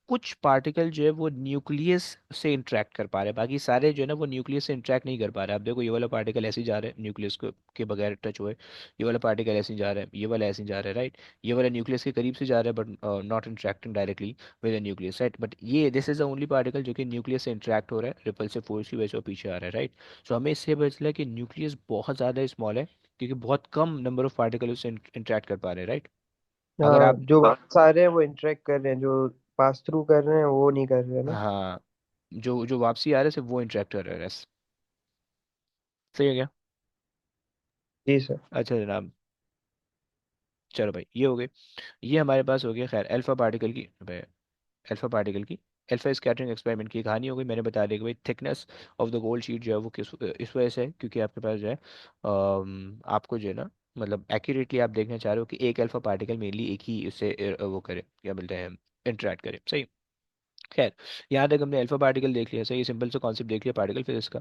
कुछ पार्टिकल जो है वो न्यूक्लियस से इंटरेक्ट कर पा रहे हैं, बाकी सारे जो है ना वो न्यूक्लियस से इंटरेक्ट नहीं कर पा रहे। आप देखो ये वाला पार्टिकल ऐसे ही जा रहा है न्यूक्लियस को के बगैर टच हुए, ये वाला पार्टिकल ऐसे ही जा रहा है, ये वाला ऐसे ही जा रहा है, राइट। ये वाला न्यूक्लियस के करीब से जा रहा है but not interacting directly with the nucleus, right. But ये this is the only particle जो कि न्यूक्लियस से इंटरेक्ट हो रहा है रिपल्सिव फोर्स की वजह से वो पीछे आ रहा है, राइट। सो हमें इससे पता चला कि न्यूक्लियस बहुत ज़्यादा स्मॉल है क्योंकि बहुत कम नंबर ऑफ पार्टिकल उससे इंटरेक्ट कर पा रहे हैं, राइट। अगर हाँ, आप, जो सारे हैं वो इंटरेक्ट कर रहे हैं, जो पास थ्रू कर रहे हैं वो नहीं कर रहे हैं ना। हाँ, जो जो वापसी आ रहा है सिर्फ वो इंटरेक्ट कर रहा है, बस। सही है क्या? जी सर। अच्छा जनाब, चलो भाई ये हो गए, ये हमारे पास हो गया। खैर अल्फा पार्टिकल की अल्फा पार्टिकल की अल्फा स्कैटरिंग एक्सपेरिमेंट की कहानी हो गई। मैंने बता दिया कि भाई thickness of the gold sheet जो है वो किस इस वजह से है क्योंकि आपके पास जो है आपको जो है ना मतलब एक्यूरेटली आप देखना चाह रहे हो कि एक अल्फा पार्टिकल मेनली एक ही उससे वो करे, क्या बोलते हैं, इंटरेक्ट करे, सही। खैर, यहाँ तक हमने अल्फा पार्टिकल देख लिया, सही, सिंपल सा कॉन्सेप्ट देख लिया पार्टिकल फिजिक्स का,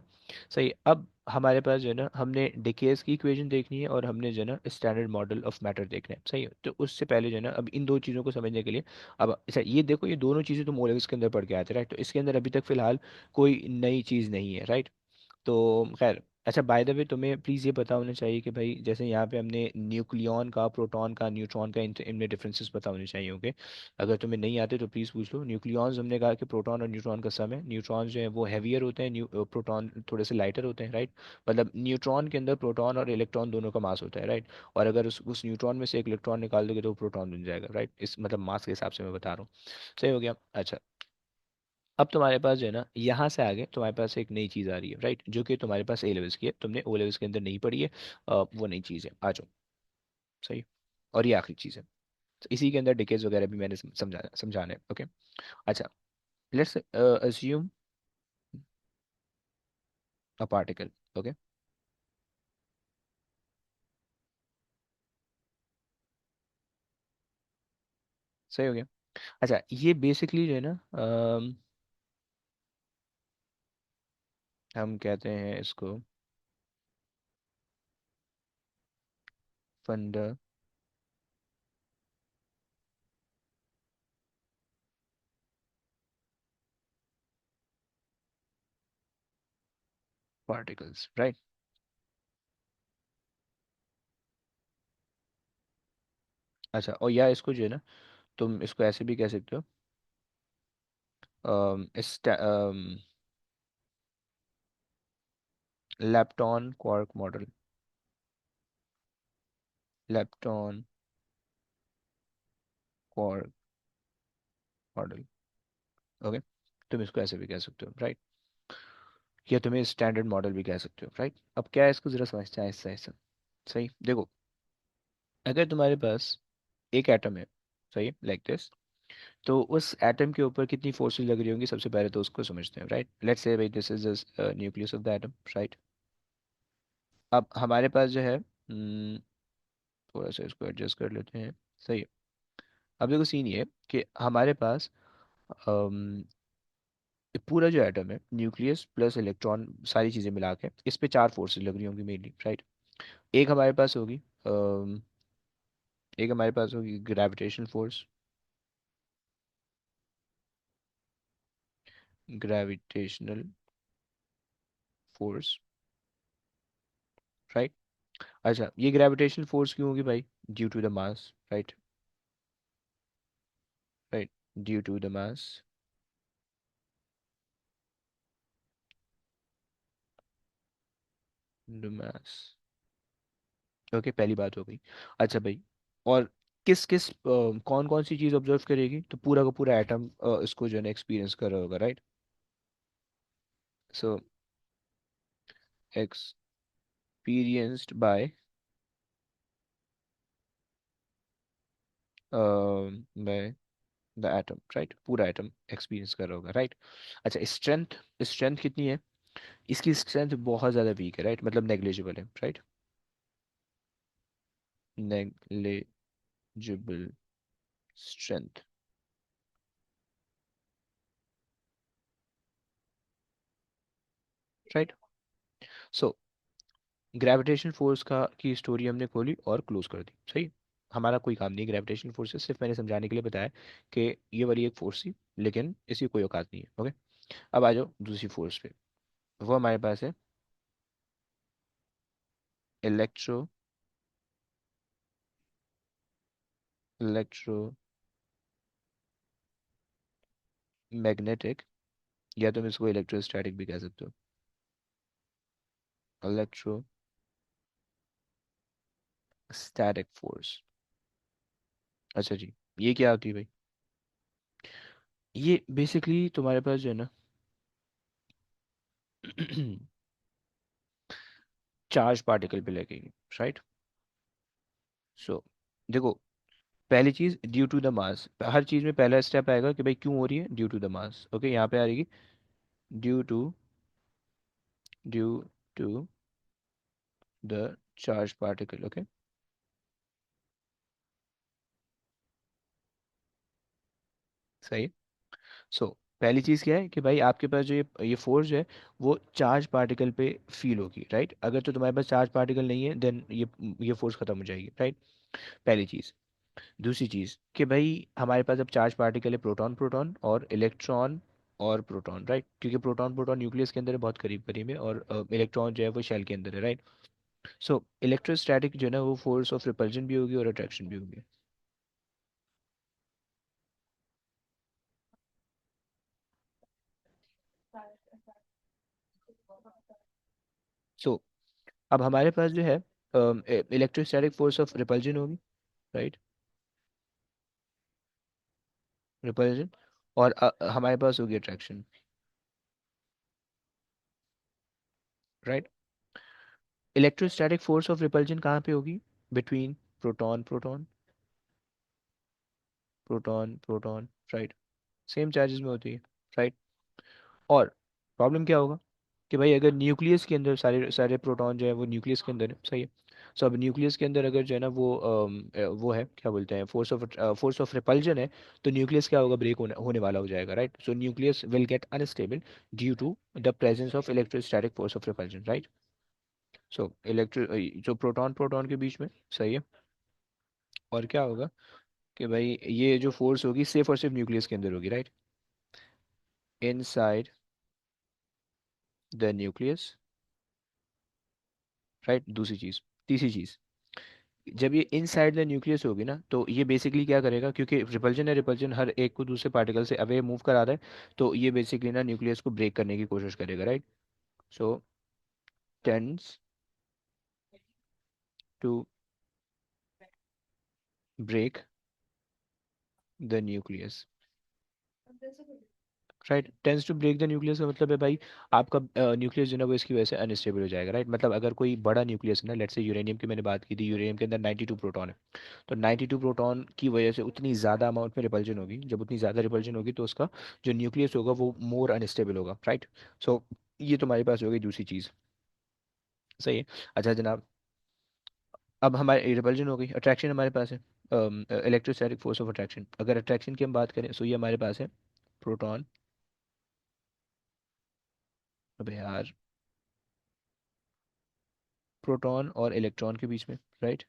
सही। अब हमारे पास जो है ना हमने डिकेस की इक्वेशन देखनी है और हमने जो है ना स्टैंडर्ड मॉडल ऑफ मैटर देखना है, सही है। तो उससे पहले जो है ना अब इन दो चीज़ों को समझने के लिए, अब अच्छा ये देखो ये दोनों चीज़ें तो मोलर्स के अंदर पढ़ के आते हैं, राइट। तो इसके अंदर अभी तक फिलहाल कोई नई चीज़ नहीं है, राइट। तो खैर अच्छा, बाय द वे तुम्हें प्लीज़ ये पता होना चाहिए कि भाई जैसे यहाँ पे हमने न्यूक्लियन का, प्रोटॉन का, न्यूट्रॉन का, इनमें डिफरेंसेस पता होने चाहिए। ओके, अगर तुम्हें नहीं आते तो प्लीज़ पूछ लो। न्यूक्लियॉन्स हमने कहा कि प्रोटॉन और न्यूट्रॉन का सम है। न्यूट्रॉन जो है वो हैवियर होते हैं, प्रोटॉन थोड़े से लाइटर होते हैं, राइट। मतलब न्यूट्रॉन के अंदर प्रोटॉन और इलेक्ट्रॉन दोनों का मास होता है, राइट। और अगर उस न्यूट्रॉन में से एक इलेक्ट्रॉन निकाल दोगे तो वो प्रोटॉन बन जाएगा, राइट। इस मतलब मास के हिसाब से मैं बता रहा हूँ। सही हो गया। अच्छा, अब तुम्हारे पास जो है ना, यहाँ से आगे तुम्हारे पास एक नई चीज़ आ रही है, राइट, जो कि तुम्हारे पास ए लेवल्स की है, तुमने ओ लेवल्स के अंदर नहीं पढ़ी है। वो नई चीज़ है, आ जाओ। सही। और ये आखिरी चीज़ है। तो इसी के अंदर डिकेज वगैरह भी मैंने समझाना है। ओके। अच्छा, let's assume a particle. Okay. सही हो गया। अच्छा, ये बेसिकली जो है ना, हम कहते हैं इसको फंडा पार्टिकल्स, राइट। अच्छा, और या इसको जो है ना, तुम इसको ऐसे भी कह सकते हो, इस lepton quark model. Lepton quark model. Okay, तुम इसको ऐसे भी कह सकते हो, राइट। या तुम्हें स्टैंडर्ड मॉडल भी कह सकते हो, राइट। अब क्या है, इसको जरा समझते हैं ऐसा ऐसा। सही, देखो, अगर तुम्हारे पास एक एटम है, सही, लाइक दिस, तो उस एटम के ऊपर कितनी फोर्सेस लग रही होंगी, सबसे पहले तो उसको समझते हैं, राइट। लेट्स से भाई this is the nucleus of the atom, right. अब हमारे पास जो है, थोड़ा सा इसको एडजस्ट कर लेते हैं। सही है। अब देखो, सीन ये है कि हमारे पास अम, ये पूरा जो एटम है, न्यूक्लियस प्लस इलेक्ट्रॉन, सारी चीज़ें मिला के इस पे चार फोर्सेस लग रही होंगी मेनली, राइट। एक हमारे पास होगी, एक हमारे पास होगी gravitational force. Gravitational force, right. अच्छा, ये ग्रेविटेशनल फोर्स क्यों होगी भाई? Due to the mass, right. Right, due to the mass. The mass. Okay, पहली बात हो गई। अच्छा भाई, और किस किस कौन कौन सी चीज़ ऑब्जर्व करेगी? तो पूरा का पूरा एटम इसको जो है ना एक्सपीरियंस कर रहा होगा, right. So experienced bye by the atom, right. पूरा एटम एक्सपीरियंस कर रहा होगा, राइट। अच्छा, स्ट्रेंथ, स्ट्रेंथ कितनी है? इसकी स्ट्रेंथ बहुत ज़्यादा वीक है, राइट, मतलब नेग्लिजिबल है, right. Negligible strength, right. So gravitation force का की स्टोरी हमने खोली और क्लोज कर दी, सही। हमारा कोई काम नहीं ग्रेविटेशन फोर्स से, सिर्फ मैंने समझाने के लिए बताया कि ये वाली एक फोर्स थी, लेकिन इसकी कोई औकात नहीं है। ओके, अब आ जाओ दूसरी फोर्स पे। वो हमारे पास है इलेक्ट्रो इलेक्ट्रो मैग्नेटिक, या तुम इसको इलेक्ट्रोस्टैटिक भी कह सकते हो। Electro static force. अच्छा जी, ये क्या होती है भाई? ये बेसिकली तुम्हारे पास जो है ना चार्ज पार्टिकल पे लगेगी, राइट। सो देखो, पहली चीज ड्यू टू द मास, हर चीज में पहला स्टेप आएगा कि भाई क्यों हो रही है, due to the mass. Okay, यहाँ पे आ रहेगी due to the charge particle. Okay, सही। सो पहली चीज क्या है कि भाई आपके पास जो ये फोर्स है, वो चार्ज पार्टिकल पे फील होगी, राइट। अगर तो तुम्हारे पास चार्ज पार्टिकल नहीं है, देन ये फोर्स खत्म हो जाएगी, राइट। पहली चीज। दूसरी चीज कि भाई हमारे पास अब चार्ज पार्टिकल है, प्रोटॉन प्रोटॉन और इलेक्ट्रॉन और प्रोटॉन, राइट, क्योंकि प्रोटॉन प्रोटॉन न्यूक्लियस के अंदर है, बहुत करीब करीब है, और इलेक्ट्रॉन जो है वो शेल के अंदर है, राइट। सो इलेक्ट्रोस्टैटिक जो है ना वो फोर्स ऑफ रिपल्जन भी होगी और अट्रैक्शन भी होगी। सो अब हमारे पास जो है इलेक्ट्रोस्टैटिक फोर्स ऑफ रिपल्जन होगी, राइट, रिपल्जन, और हमारे पास होगी attraction, right. Electrostatic force of repulsion कहाँ पे होगी? Between proton proton, proton proton, right, same charges में होती है, राइट। और प्रॉब्लम क्या होगा कि भाई अगर न्यूक्लियस के अंदर सारे सारे प्रोटॉन जो है वो न्यूक्लियस के अंदर है, सही है। सो अब न्यूक्लियस के अंदर अगर जो है ना वो है, क्या बोलते हैं, फोर्स ऑफ रिपल्जन है, तो न्यूक्लियस क्या होगा, ब्रेक होने वाला हो जाएगा, right. So nucleus will get unstable due to the presence of electrostatic force of repulsion, right. So जो प्रोटॉन प्रोटॉन के बीच में, सही है। और क्या होगा कि भाई ये जो फोर्स होगी सिर्फ और सिर्फ न्यूक्लियस के अंदर होगी, right, inside the nucleus, right. दूसरी चीज, तीसरी चीज, जब ये इनसाइड द न्यूक्लियस होगी ना, तो ये बेसिकली क्या करेगा, क्योंकि रिपल्जन है, रिपल्जन हर एक को दूसरे पार्टिकल से अवे मूव करा रहा है, तो ये बेसिकली ना न्यूक्लियस को ब्रेक करने की कोशिश करेगा, right. So tends to break the nucleus, right. Tends to break the nucleus का मतलब है भाई आपका न्यूक्लियस जो है ना वो इसकी वजह से अनस्टेबल हो जाएगा, राइट। मतलब अगर कोई बड़ा न्यूक्लियस है ना, लेट्स से यूरेनियम की मैंने बात की थी, यूरेनियम के अंदर 92 प्रोटॉन है, तो 92 प्रोटॉन की वजह से उतनी ज़्यादा अमाउंट में रिपल्जन होगी, जब उतनी ज़्यादा रिपल्जन होगी तो उसका जो न्यूक्लियस होगा वो मोर अनस्टेबल होगा, राइट। सो ये तुम्हारे पास हो गई दूसरी चीज़, सही है। अच्छा जनाब, अब हमारे रिपल्जन हो गई, अट्रैक्शन हमारे पास है, इलेक्ट्रोस्टैटिक फोर्स ऑफ अट्रैक्शन। अगर अट्रैक्शन की हम बात करें तो ये हमारे पास है प्रोटॉन, अबे यार, प्रोटॉन और इलेक्ट्रॉन के बीच में, राइट।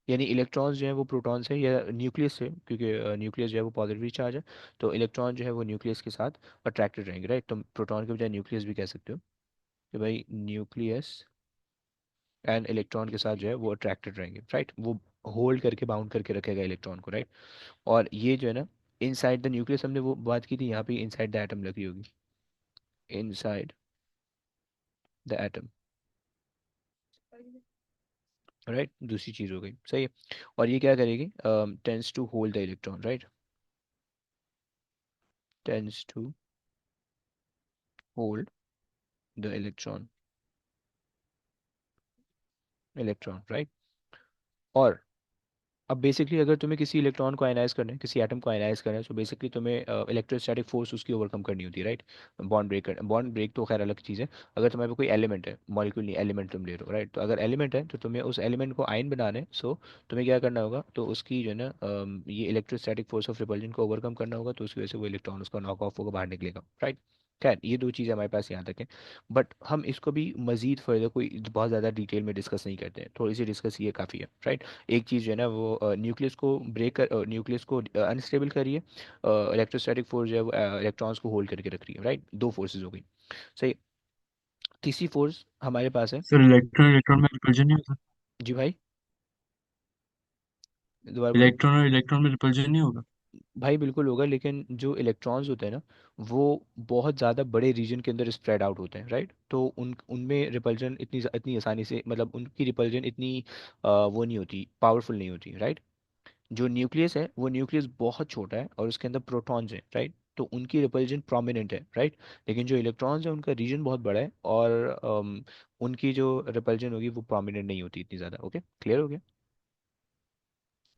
यानी इलेक्ट्रॉन्स जो है वो प्रोटॉन से या न्यूक्लियस से, क्योंकि न्यूक्लियस जो है वो पॉजिटिवली चार्ज है, तो इलेक्ट्रॉन जो है वो न्यूक्लियस के साथ अट्रैक्टेड रहेंगे, राइट। तो प्रोटॉन के बजाय न्यूक्लियस भी कह सकते हो कि भाई न्यूक्लियस एंड इलेक्ट्रॉन के साथ जो है वो अट्रैक्टेड रहेंगे, राइट। वो होल्ड करके बाउंड करके रखेगा इलेक्ट्रॉन को, राइट। और ये जो है ना इनसाइड द न्यूक्लियस, हमने वो बात की थी, यहाँ पे इनसाइड द एटम लगी होगी, इनसाइड द एटम, राइट। दूसरी चीज़ हो गई, सही है। और ये क्या करेगी, tends to hold the electron, right, tends to hold the electron, right. और अब बेसिकली अगर तुम्हें किसी इलेक्ट्रॉन को आयनाइज करना है, किसी एटम को आयनाइज करना है, तो बेसिकली तुम्हें इलेक्ट्रोस्टैटिक फोर्स उसकी ओवरकम करनी होती है, राइट। बॉन्ड ब्रेक तो खैर अलग चीज़ है। अगर तुम्हारे पे कोई एलिमेंट है, मॉलिक्यूल नहीं, एलिमेंट तुम ले रहे हो, राइट, तो अगर एलिमेंट है तो तुम्हें उस एलिमेंट को आयन बनाना है, सो तुम्हें क्या करना होगा, तो उसकी जो है ना ये इलेक्ट्रोस्टैटिक फोर्स ऑफ रिपल्जन को ओवरकम करना होगा, तो उसकी वजह से वो इलेक्ट्रॉन उसका नॉक ऑफ होगा, बाहर निकलेगा, राइट। खैर ये दो चीज़ें हमारे पास यहाँ तक है, बट हम इसको भी मजीद फर्दर कोई बहुत ज़्यादा डिटेल में डिस्कस नहीं करते हैं, थोड़ी सी डिस्कस ये काफ़ी है, राइट। एक चीज़ जो है ना वो न्यूक्लियस को ब्रेक कर, न्यूक्लियस को अनस्टेबल कर रही है, इलेक्ट्रोस्टैटिक फोर्स जो है वो इलेक्ट्रॉन्स को होल्ड करके रख रही है, राइट। दो फोर्सेज हो गई, सही। तीसरी फोर्स हमारे पास है, सर इलेक्ट्रॉन इलेक्ट्रॉन में रिपल्जन नहीं होता? जी भाई, दोबारा बोलो। इलेक्ट्रॉन और इलेक्ट्रॉन में रिपल्जन नहीं होगा? भाई बिल्कुल होगा, लेकिन जो इलेक्ट्रॉन्स होते हैं ना वो बहुत ज़्यादा बड़े रीजन के अंदर स्प्रेड आउट होते हैं, राइट। तो उनमें रिपल्जन इतनी आसानी से, मतलब उनकी रिपल्जन इतनी वो नहीं होती, पावरफुल नहीं होती, राइट। जो न्यूक्लियस है वो न्यूक्लियस बहुत छोटा है और उसके अंदर प्रोटॉन्स हैं, राइट, तो उनकी रिपल्जन प्रोमिनेंट है, राइट। लेकिन जो इलेक्ट्रॉन्स है उनका रीजन बहुत बड़ा है, और उनकी जो रिपल्जन होगी वो प्रोमिनेंट नहीं होती इतनी ज़्यादा, ओके, क्लियर हो गया,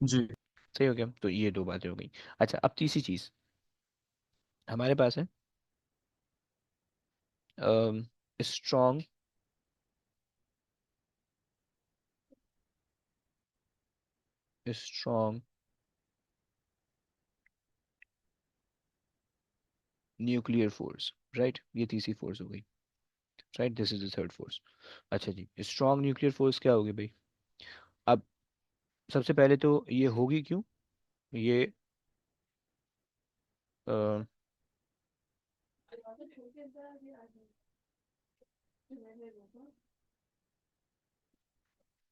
जी। सही हो गया। तो ये दो बातें हो गई। अच्छा अब तीसरी चीज़ हमारे पास है strong strong nuclear force, right, ये तीसरी फोर्स हो गई, right, this is the third force. अच्छा जी, स्ट्रॉन्ग न्यूक्लियर फोर्स क्या होगी भाई? अब सबसे पहले तो ये होगी क्यों, ये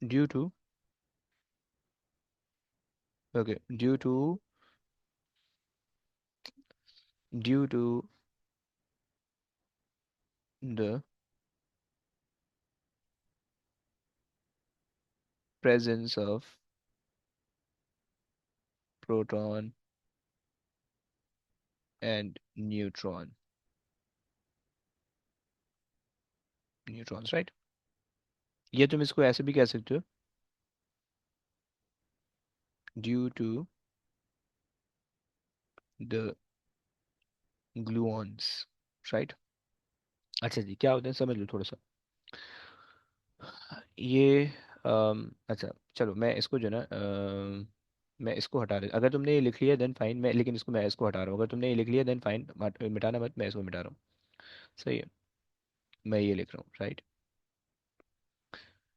due to, okay, due to the presence of proton and neutrons, right? ये तुम इसको ऐसे भी कह सकते हो, due to the gluons, right? अच्छा जी, क्या होता है समझ लो थोड़ा सा। ये अच्छा, चलो मैं इसको जो है ना, मैं इसको हटा रहा, अगर तुमने ये लिख लिया देन फाइन, मैं लेकिन इसको, मैं इसको हटा रहा हूँ, अगर तुमने ये लिख लिया देन फाइन, मिटाना मत, मैं इसको मिटा रहा हूँ। सही है, मैं ये लिख रहा हूँ, राइट?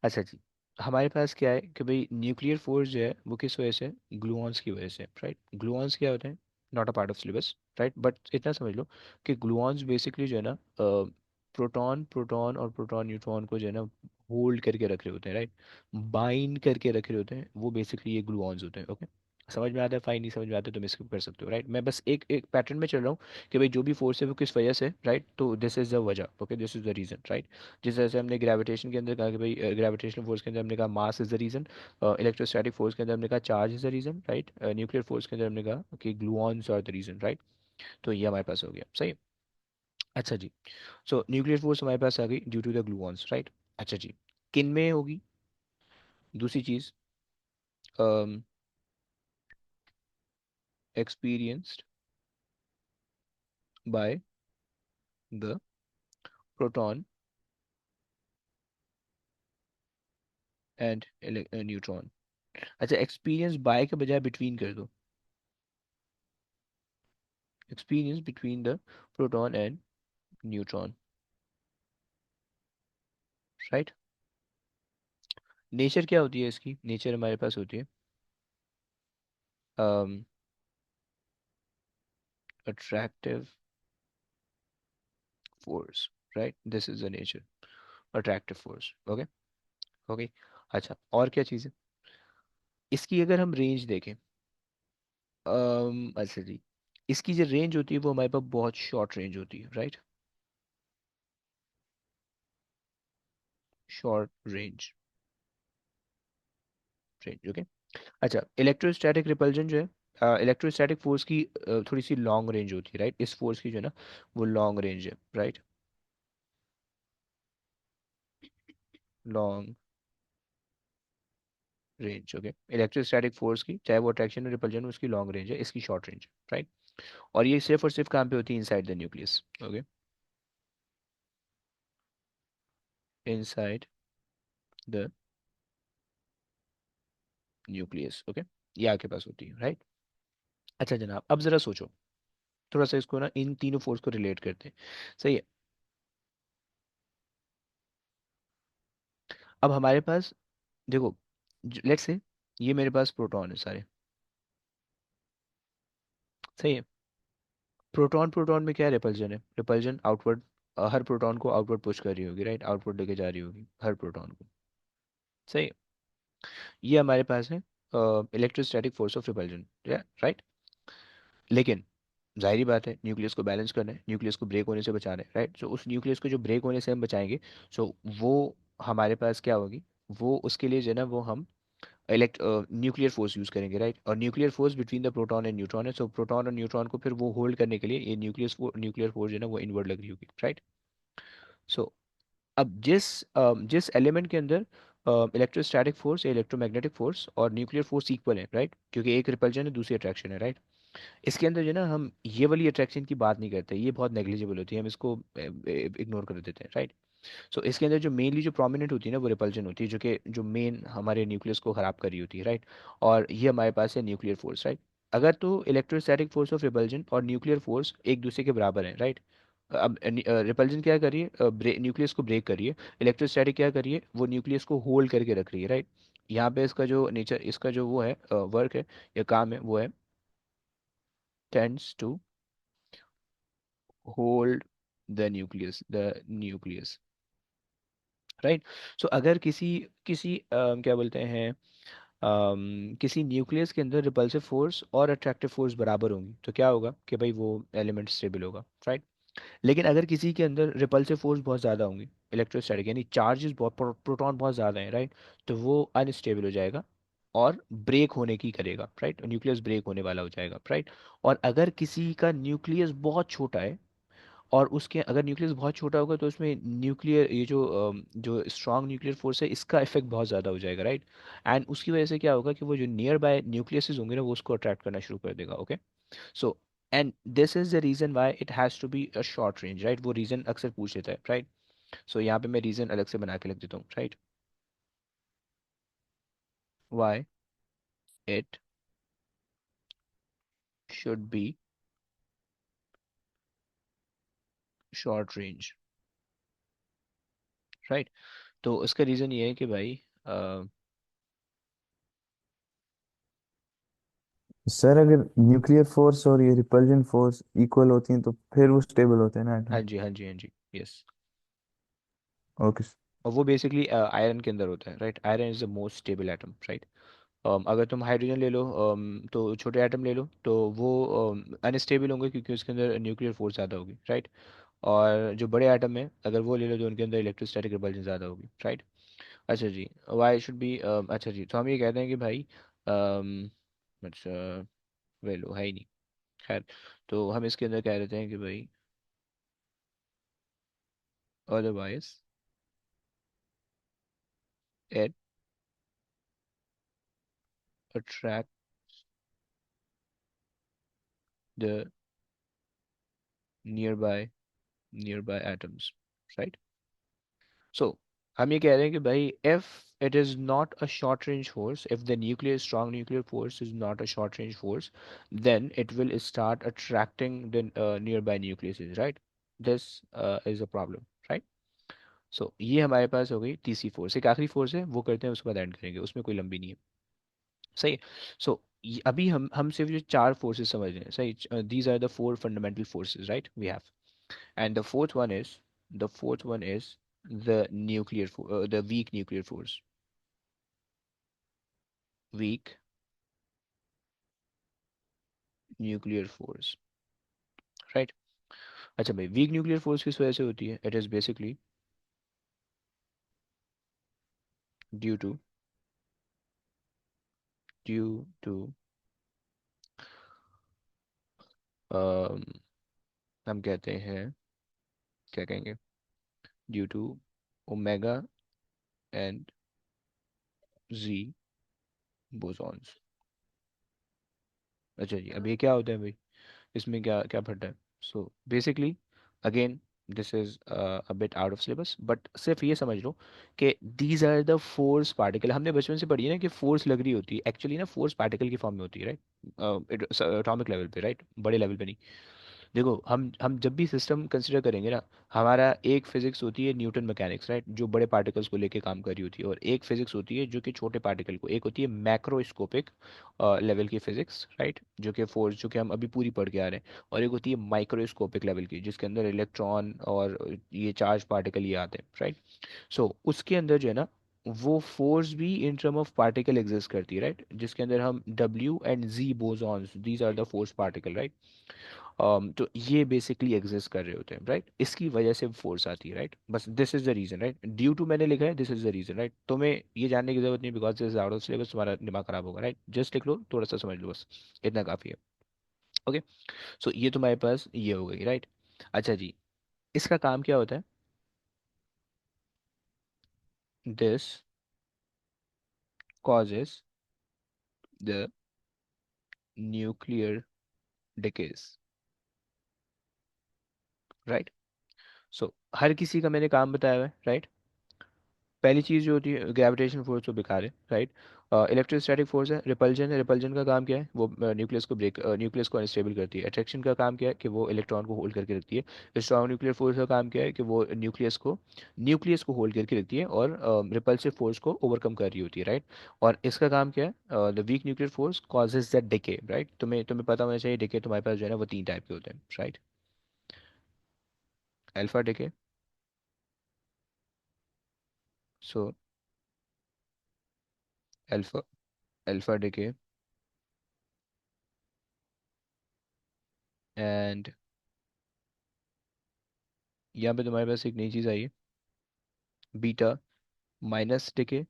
अच्छा जी, हमारे पास क्या है कि भाई न्यूक्लियर फोर्स जो है वो किस वजह से, ग्लूऑन्स की वजह से, राइट? ग्लूऑन्स क्या होते हैं, not a part of syllabus, right? But इतना समझ लो कि ग्लूऑन्स बेसिकली जो है ना, प्रोटॉन प्रोटॉन और प्रोटॉन न्यूट्रॉन को जो है ना होल्ड करके रख रहे होते हैं, राइट? बाइंड करके रखे होते हैं, वो बेसिकली ये ग्लूऑन्स होते हैं। ओके, समझ में आता है? फाइन, नहीं समझ में आता है तो मिस कर सकते हो, राइट? मैं बस एक एक पैटर्न में चल रहा हूँ कि भाई जो भी फोर्स है वो किस वजह से, राइट? तो दिस इज द वजह, okay, this is the reason, right? जिस तरह से हमने ग्रेविटेशन के अंदर कहा कि भाई ग्रेविटेशनल फोर्स के अंदर हमने कहा mass is the reason, electrostatic force के अंदर हमने कहा charge is the reason, right? Nuclear force के अंदर हमने कहा कि gluons are the reason, right? तो ये हमारे पास हो गया, सही। अच्छा जी, सो न्यूक्लियर फोर्स हमारे पास आ गई due to the gluons, right? अच्छा जी, किन में होगी दूसरी चीज, experienced by the proton and neutron. अच्छा, एक्सपीरियंस बाय के बजाय बिटवीन कर दो, experience between the proton and neutron, right? Nature क्या होती है इसकी? नेचर हमारे पास होती है attractive force, right? This is the nature, attractive force, okay. Okay, अच्छा, और क्या चीज़ है इसकी, अगर हम रेंज देखें, अच्छा जी, इसकी जो रेंज होती है वो हमारे पास बहुत शॉर्ट रेंज होती है, right? Short range, range, okay. अच्छा, इलेक्ट्रोस्टैटिक रिपल्जन जो है, इलेक्ट्रोस्टैटिक फोर्स की थोड़ी सी लॉन्ग रेंज होती है, राइट? इस फोर्स की जो है ना वो लॉन्ग रेंज है, right? Long range, okay. Electrostatic force की, चाहे वो अट्रैक्शन और रिपल्जन, उसकी लॉन्ग रेंज है, इसकी शॉर्ट रेंज है, राइट? और ये सिर्फ और सिर्फ कहाँ पे होती है? Inside the nucleus, okay, inside the nucleus, okay, ये आपके पास होती है, राइट? अच्छा जनाब, अब जरा सोचो, थोड़ा सा इसको ना इन तीनों फोर्स को रिलेट करते हैं, सही है? अब हमारे पास देखो, लेट्स से ये मेरे पास प्रोटॉन है सारे, सही है? प्रोटॉन प्रोटॉन में क्या है? रिपल्जन है, रिपल्जन आउटवर्ड, हर प्रोटॉन को आउटवर्ड पुश कर रही होगी, राइट? आउटवर्ड लेके जा रही होगी हर प्रोटॉन को, सही है? ये हमारे पास है electrostatic force of repulsion, right? लेकिन जाहिर बात है न्यूक्लियस को बैलेंस करना है, न्यूक्लियस को ब्रेक होने से बचाना है, राइट? सो उस न्यूक्लियस को जो ब्रेक होने से हम बचाएंगे, सो वो हमारे पास क्या होगी, वो उसके लिए जो है ना वो हम न्यूक्लियर फोर्स यूज करेंगे, राइट? और nuclear force between the proton and neutron है, सो प्रोटॉन और न्यूट्रॉन को फिर वो होल्ड करने के लिए ये न्यूक्लियर फोर्स जो है ना वो इनवर्ड लग रही होगी, राइट? सो अब जिस एलिमेंट के अंदर इलेक्ट्रोस्टैटिक फोर्स या इलेक्ट्रोमैग्नेटिक फोर्स और न्यूक्लियर फोर्स इक्वल है, राइट? क्योंकि एक रिपल्जन है, दूसरी अट्रैक्शन है, राइट? इसके अंदर जो है ना हम ये वाली अट्रैक्शन की बात नहीं करते, ये बहुत नेग्लिजिबल होती है, हम इसको इग्नोर कर देते हैं, राइट? सो इसके अंदर जो मेनली जो प्रोमिनेंट होती है ना वो रिपल्जन होती है, जो कि जो मेन हमारे न्यूक्लियस को खराब कर रही होती है, राइट? और ये हमारे पास है न्यूक्लियर फोर्स, राइट? अगर तो इलेक्ट्रोस्टैटिक फोर्स ऑफ रिपल्जन और न्यूक्लियर फोर्स एक दूसरे के बराबर है, राइट? अब रिपल्जन क्या कर रही है? न्यूक्लियस को ब्रेक कर रही है। इलेक्ट्रोस्टैटिक क्या कर रही है? वो न्यूक्लियस को होल्ड करके रख रही है, राइट? यहाँ पे इसका जो नेचर, इसका जो वो है वर्क है या काम है, वो है tends to hold the nucleus, right. So अगर किसी किसी क्या बोलते हैं, किसी न्यूक्लियस के अंदर रिपल्सिव फोर्स और अट्रैक्टिव फोर्स बराबर होंगी तो क्या होगा कि भाई वो एलिमेंट स्टेबल होगा, राइट। लेकिन अगर किसी के अंदर रिपल्सिव फोर्स बहुत ज़्यादा होंगी, इलेक्ट्रोस्टैटिक यानी चार्जेस बहुत, प्रोटॉन बहुत ज़्यादा हैं, राइट, तो वो अनस्टेबल हो जाएगा और ब्रेक होने की करेगा, राइट, न्यूक्लियस ब्रेक होने वाला हो जाएगा, राइट। और अगर किसी का न्यूक्लियस बहुत छोटा है, और उसके अगर न्यूक्लियस बहुत छोटा होगा तो उसमें न्यूक्लियर ये जो स्ट्रांग न्यूक्लियर फोर्स है इसका इफेक्ट बहुत ज़्यादा हो जाएगा, राइट। एंड उसकी वजह से क्या होगा कि वो जो नियर बाय न्यूक्लियस होंगे ना वो उसको अट्रैक्ट करना शुरू कर देगा, okay. So and this is the reason why it has to be a short range, right, वो रीजन अक्सर पूछ लेता है, राइट। सो यहाँ पे मैं रीजन अलग से बना के लिख देता हूँ, right, why it should be short range, right. तो इसका रीज़न ये है कि भाई सर अगर न्यूक्लियर फोर्स और ये रिपल्जन फोर्स इक्वल होती हैं तो फिर वो स्टेबल होते हैं ना हाँ एटम। जी, हाँ जी, हाँ जी, यस। ओके। और वो बेसिकली आयरन के अंदर होता है, right, iron is the most stable atom, right. अगर तुम हाइड्रोजन ले लो, तो छोटे एटम ले लो तो वो अनस्टेबल होंगे क्योंकि उसके अंदर न्यूक्लियर फोर्स ज़्यादा होगी, राइट। और जो बड़े एटम है अगर वो ले लो तो उनके अंदर इलेक्ट्रोस्टैटिक रिपल्जन ज़्यादा होगी, राइट। अच्छा जी, वाई शुड बी, अच्छा जी, तो हम ये कहते हैं कि भाई अच्छा, वैल्यू है ही नहीं, खैर। तो हम इसके अंदर कह देते हैं कि भाई otherwise it attract the nearby atoms, right. So हम ये कह रहे हैं कि भाई if it is not a short range force, if the nuclear strong nuclear force is not a short range force, then it will start attracting the nearby nucleuses, right? This is a problem, right? So ये हमारे पास हो गई तीसरी force, एक आखिरी force है वो करते हैं उसके बाद एंड करेंगे, उसमें कोई लंबी नहीं है, सही है। सो अभी हम सिर्फ ये चार फोर्सेस समझ रहे हैं, सही, these are the four fundamental forces, right, we have. And the fourth one is the weak nuclear force. Weak nuclear force, right? अच्छा भाई, वीक न्यूक्लियर फोर्स किस वजह से होती है? It is basically due to due to हम कहते हैं, क्या कहेंगे, due to omega and Z bosons. अच्छा जी, अब ये क्या होता है भाई, इसमें क्या क्या फटा है? So basically again this is a bit out of syllabus, but सिर्फ ये समझ लो कि these are the force particle. हमने बचपन से पढ़ी है ना कि फोर्स लग रही होती है, एक्चुअली ना फोर्स पार्टिकल की फॉर्म में होती है, राइट, एटॉमिक लेवल पे, राइट, बड़े लेवल पे नहीं। देखो हम जब भी सिस्टम कंसिडर करेंगे ना, हमारा एक फिजिक्स होती है न्यूटन मैकेनिक्स, राइट, जो बड़े पार्टिकल्स को लेके काम कर रही होती है, और एक फिजिक्स होती है जो कि छोटे पार्टिकल को, एक होती है मैक्रोस्कोपिक लेवल की फिजिक्स, राइट, जो कि फोर्स जो कि हम अभी पूरी पढ़ के आ रहे हैं, और एक होती है माइक्रोस्कोपिक लेवल की जिसके अंदर इलेक्ट्रॉन और ये चार्ज पार्टिकल ये आते हैं, राइट। सो उसके अंदर जो है ना, वो फोर्स भी in term of particle exist करती है, राइट, जिसके अंदर हम W and Z bosons, these are the force particle, right. तो ये बेसिकली एग्जिस्ट कर रहे होते हैं, राइट, इसकी वजह से फोर्स आती है, राइट, बस this is the reason, right, due to मैंने लिखा है, this is the reason, right. तुम्हें ये जानने की जरूरत नहीं, because this is out of syllabus, तुम्हारा दिमाग खराब होगा, राइट, जस्ट लिख लो, थोड़ा सा समझ लो, बस इतना काफी है, ओके। सो ये तुम्हारे पास ये हो गई, राइट। अच्छा जी, इसका काम क्या होता है? This causes the nuclear decays, right. So हर किसी का मैंने काम बताया हुआ है, राइट। पहली चीज जो होती है ग्रेविटेशन फोर्स, वो बेकार है, राइट। इलेक्ट्रोस्टैटिक फोर्स है, रिपल्जन का काम क्या है? वो न्यूक्लियस को अनस्टेबल करती है। अट्रैक्शन का काम क्या है? कि वो इलेक्ट्रॉन को होल्ड करके रखती है। स्ट्रॉन्ग न्यूक्लियर फोर्स का काम क्या है? कि वो न्यूक्लियस को होल्ड करके रखती है और रिपल्सिव फोर्स को ओवरकम कर रही होती है, राइट। और इसका काम क्या है? The weak nuclear force causes the decay, right. तुम्हें तुम्हें पता होना चाहिए, डिके तुम्हारे पास जो है ना वो तीन टाइप के होते हैं, right. Alpha decay, so alpha alpha decay and यहाँ पे तुम्हारे पास एक नई चीज़ आई है, beta minus decay,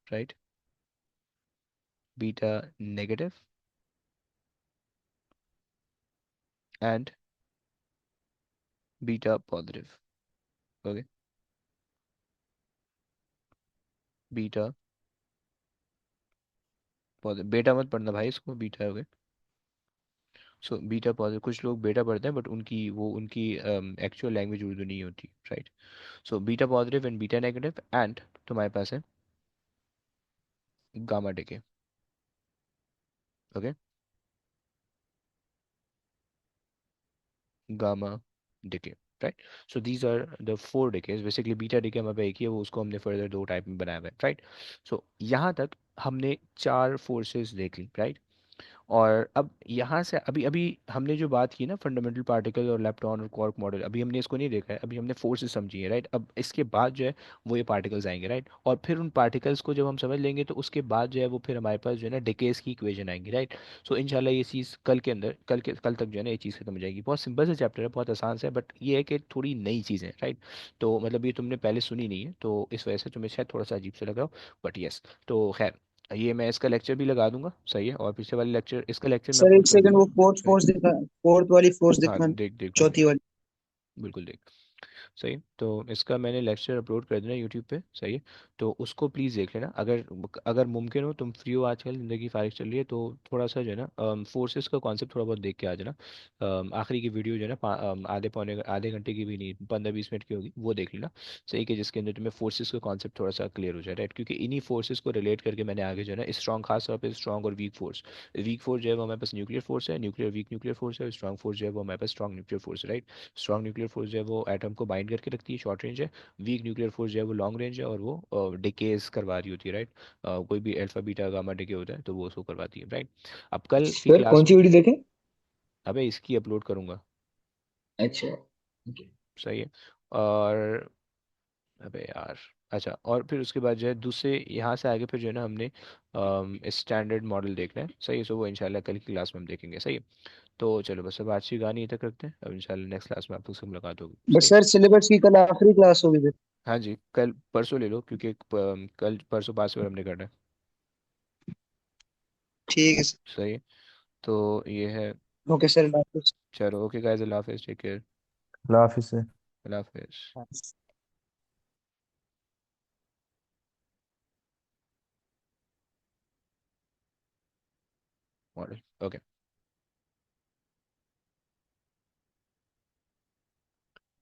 right, beta negative and beta positive. Okay, beta positive, बेटा मत पढ़ना भाई, इसको बीटा। ओके, सो बीटा पॉजिटिव, कुछ लोग बेटा पढ़ते हैं बट उनकी एक्चुअल लैंग्वेज उर्दू नहीं होती, right. So beta positive and beta negative and तुम्हारे पास है gamma decay. Okay, gamma decay, right. So these are the four decays. Basically beta decay हमारे पास एक ही है, वो उसको हमने फर्दर दो टाइप में बनाया हुआ है, राइट। सो यहाँ तक हमने चार फोर्सेस देख ली, राइट। और अब यहाँ से अभी अभी हमने जो बात की ना फंडामेंटल पार्टिकल और लेप्टॉन और क्वार्क मॉडल, अभी हमने इसको नहीं देखा है, अभी हमने फोर्सेस समझी है, राइट। अब इसके बाद जो है वो ये पार्टिकल्स आएंगे, राइट। और फिर उन पार्टिकल्स को जब हम समझ लेंगे तो उसके बाद जो है वो फिर हमारे पास जो है ना डिकेस की इक्वेशन आएंगी, राइट। सो इंशाल्लाह ये चीज़ कल के अंदर कल तक जो है ना ये चीज़ खत्म हो जाएगी। बहुत सिंपल सा चैप्टर है, बहुत आसान सा है, बट ये है कि थोड़ी नई चीज़ें, राइट। तो मतलब ये तुमने पहले सुनी नहीं है तो इस वजह से तुम्हें शायद थोड़ा सा अजीब से लगा हो, बट यस। तो खैर, ये मैं इसका लेक्चर भी लगा दूंगा, सही है, और पिछले वाले लेक्चर, इसका लेक्चर मैं सर अपलोड एक कर सेकंड, दूंगा, वो फोर्थ राइट। फोर्स दिखा, फोर्थ वाली फोर्स हाँ दिखा, देख देख भाई, चौथी वाली। बिल्कुल देख, सही। तो इसका मैंने लेक्चर अपलोड कर देना यूट्यूब पे, सही है। तो उसको प्लीज़ देख लेना, अगर अगर मुमकिन हो, तुम फ्री हो, आजकल ज़िंदगी फारिग चल रही है तो थोड़ा सा जो है ना फोर्सेस का कॉन्सेप्ट थोड़ा बहुत देख के आ जाना। आखिरी की वीडियो जो है ना आधे घंटे की भी नहीं, 15-20 मिनट की होगी, वो देख लेना, सही, कि जिसके अंदर तुम्हें फोर्सेस का कॉन्सेप्ट थोड़ा सा क्लियर हो जाए, राइट। क्योंकि इन्हीं फोर्सेस को रिलेट करके मैंने आगे जो है ना स्ट्रॉन्ग, खास तौर पर स्ट्रॉन्ग और वीक फोर्स जो है वो हमारे पास न्यूक्लियर फोर्स है, न्यूक्लियर फोर्स है, स्ट्रॉन्ग फोर्स जो है वो हमारे पास स्ट्रॉन्ग न्यूक्लियर फोर्स है, राइट। स्ट्रॉन्ग न्यूक्लियर फोर्स जो है वो एटम को बाइंड करके रखती है, शॉर्ट रेंज है। वीक न्यूक्लियर फोर्स जो है वो लॉन्ग रेंज है और वो डिकेज करवा रही होती है, राइट। कोई भी अल्फा बीटा गामा डिके होता है तो वो उसको करवाती है, राइट। अब कल की सर क्लास कौन सी में, वीडियो देखें? अबे इसकी अपलोड करूंगा, अच्छा, ओके। सही है। और अबे यार, अच्छा, और फिर उसके बाद जो है दूसरे यहाँ से आगे फिर जो है ना हमने स्टैंडर्ड मॉडल देखना है, सही है। सो वो इंशाल्लाह कल की क्लास में हम देखेंगे, सही है। तो चलो बस अब आज की कहानी यहीं तक रखते हैं, अब इंशाल्लाह नेक्स्ट क्लास में आप लोग से मुलाकात होगी, बस सही है। सर सिलेबस की कल आखिरी क्लास होगी फिर? हाँ जी, कल परसों ले लो क्योंकि कल परसों पास में हमने करना है, ठीक है सर। सही है। तो ये है, ओके सर, बाय। चलो ओके गाइस, अल्लाह हाफिज़, टेक केयर, अल्लाह हाफिज़ से। अल्लाह हाफिज़, मॉडल, ओके।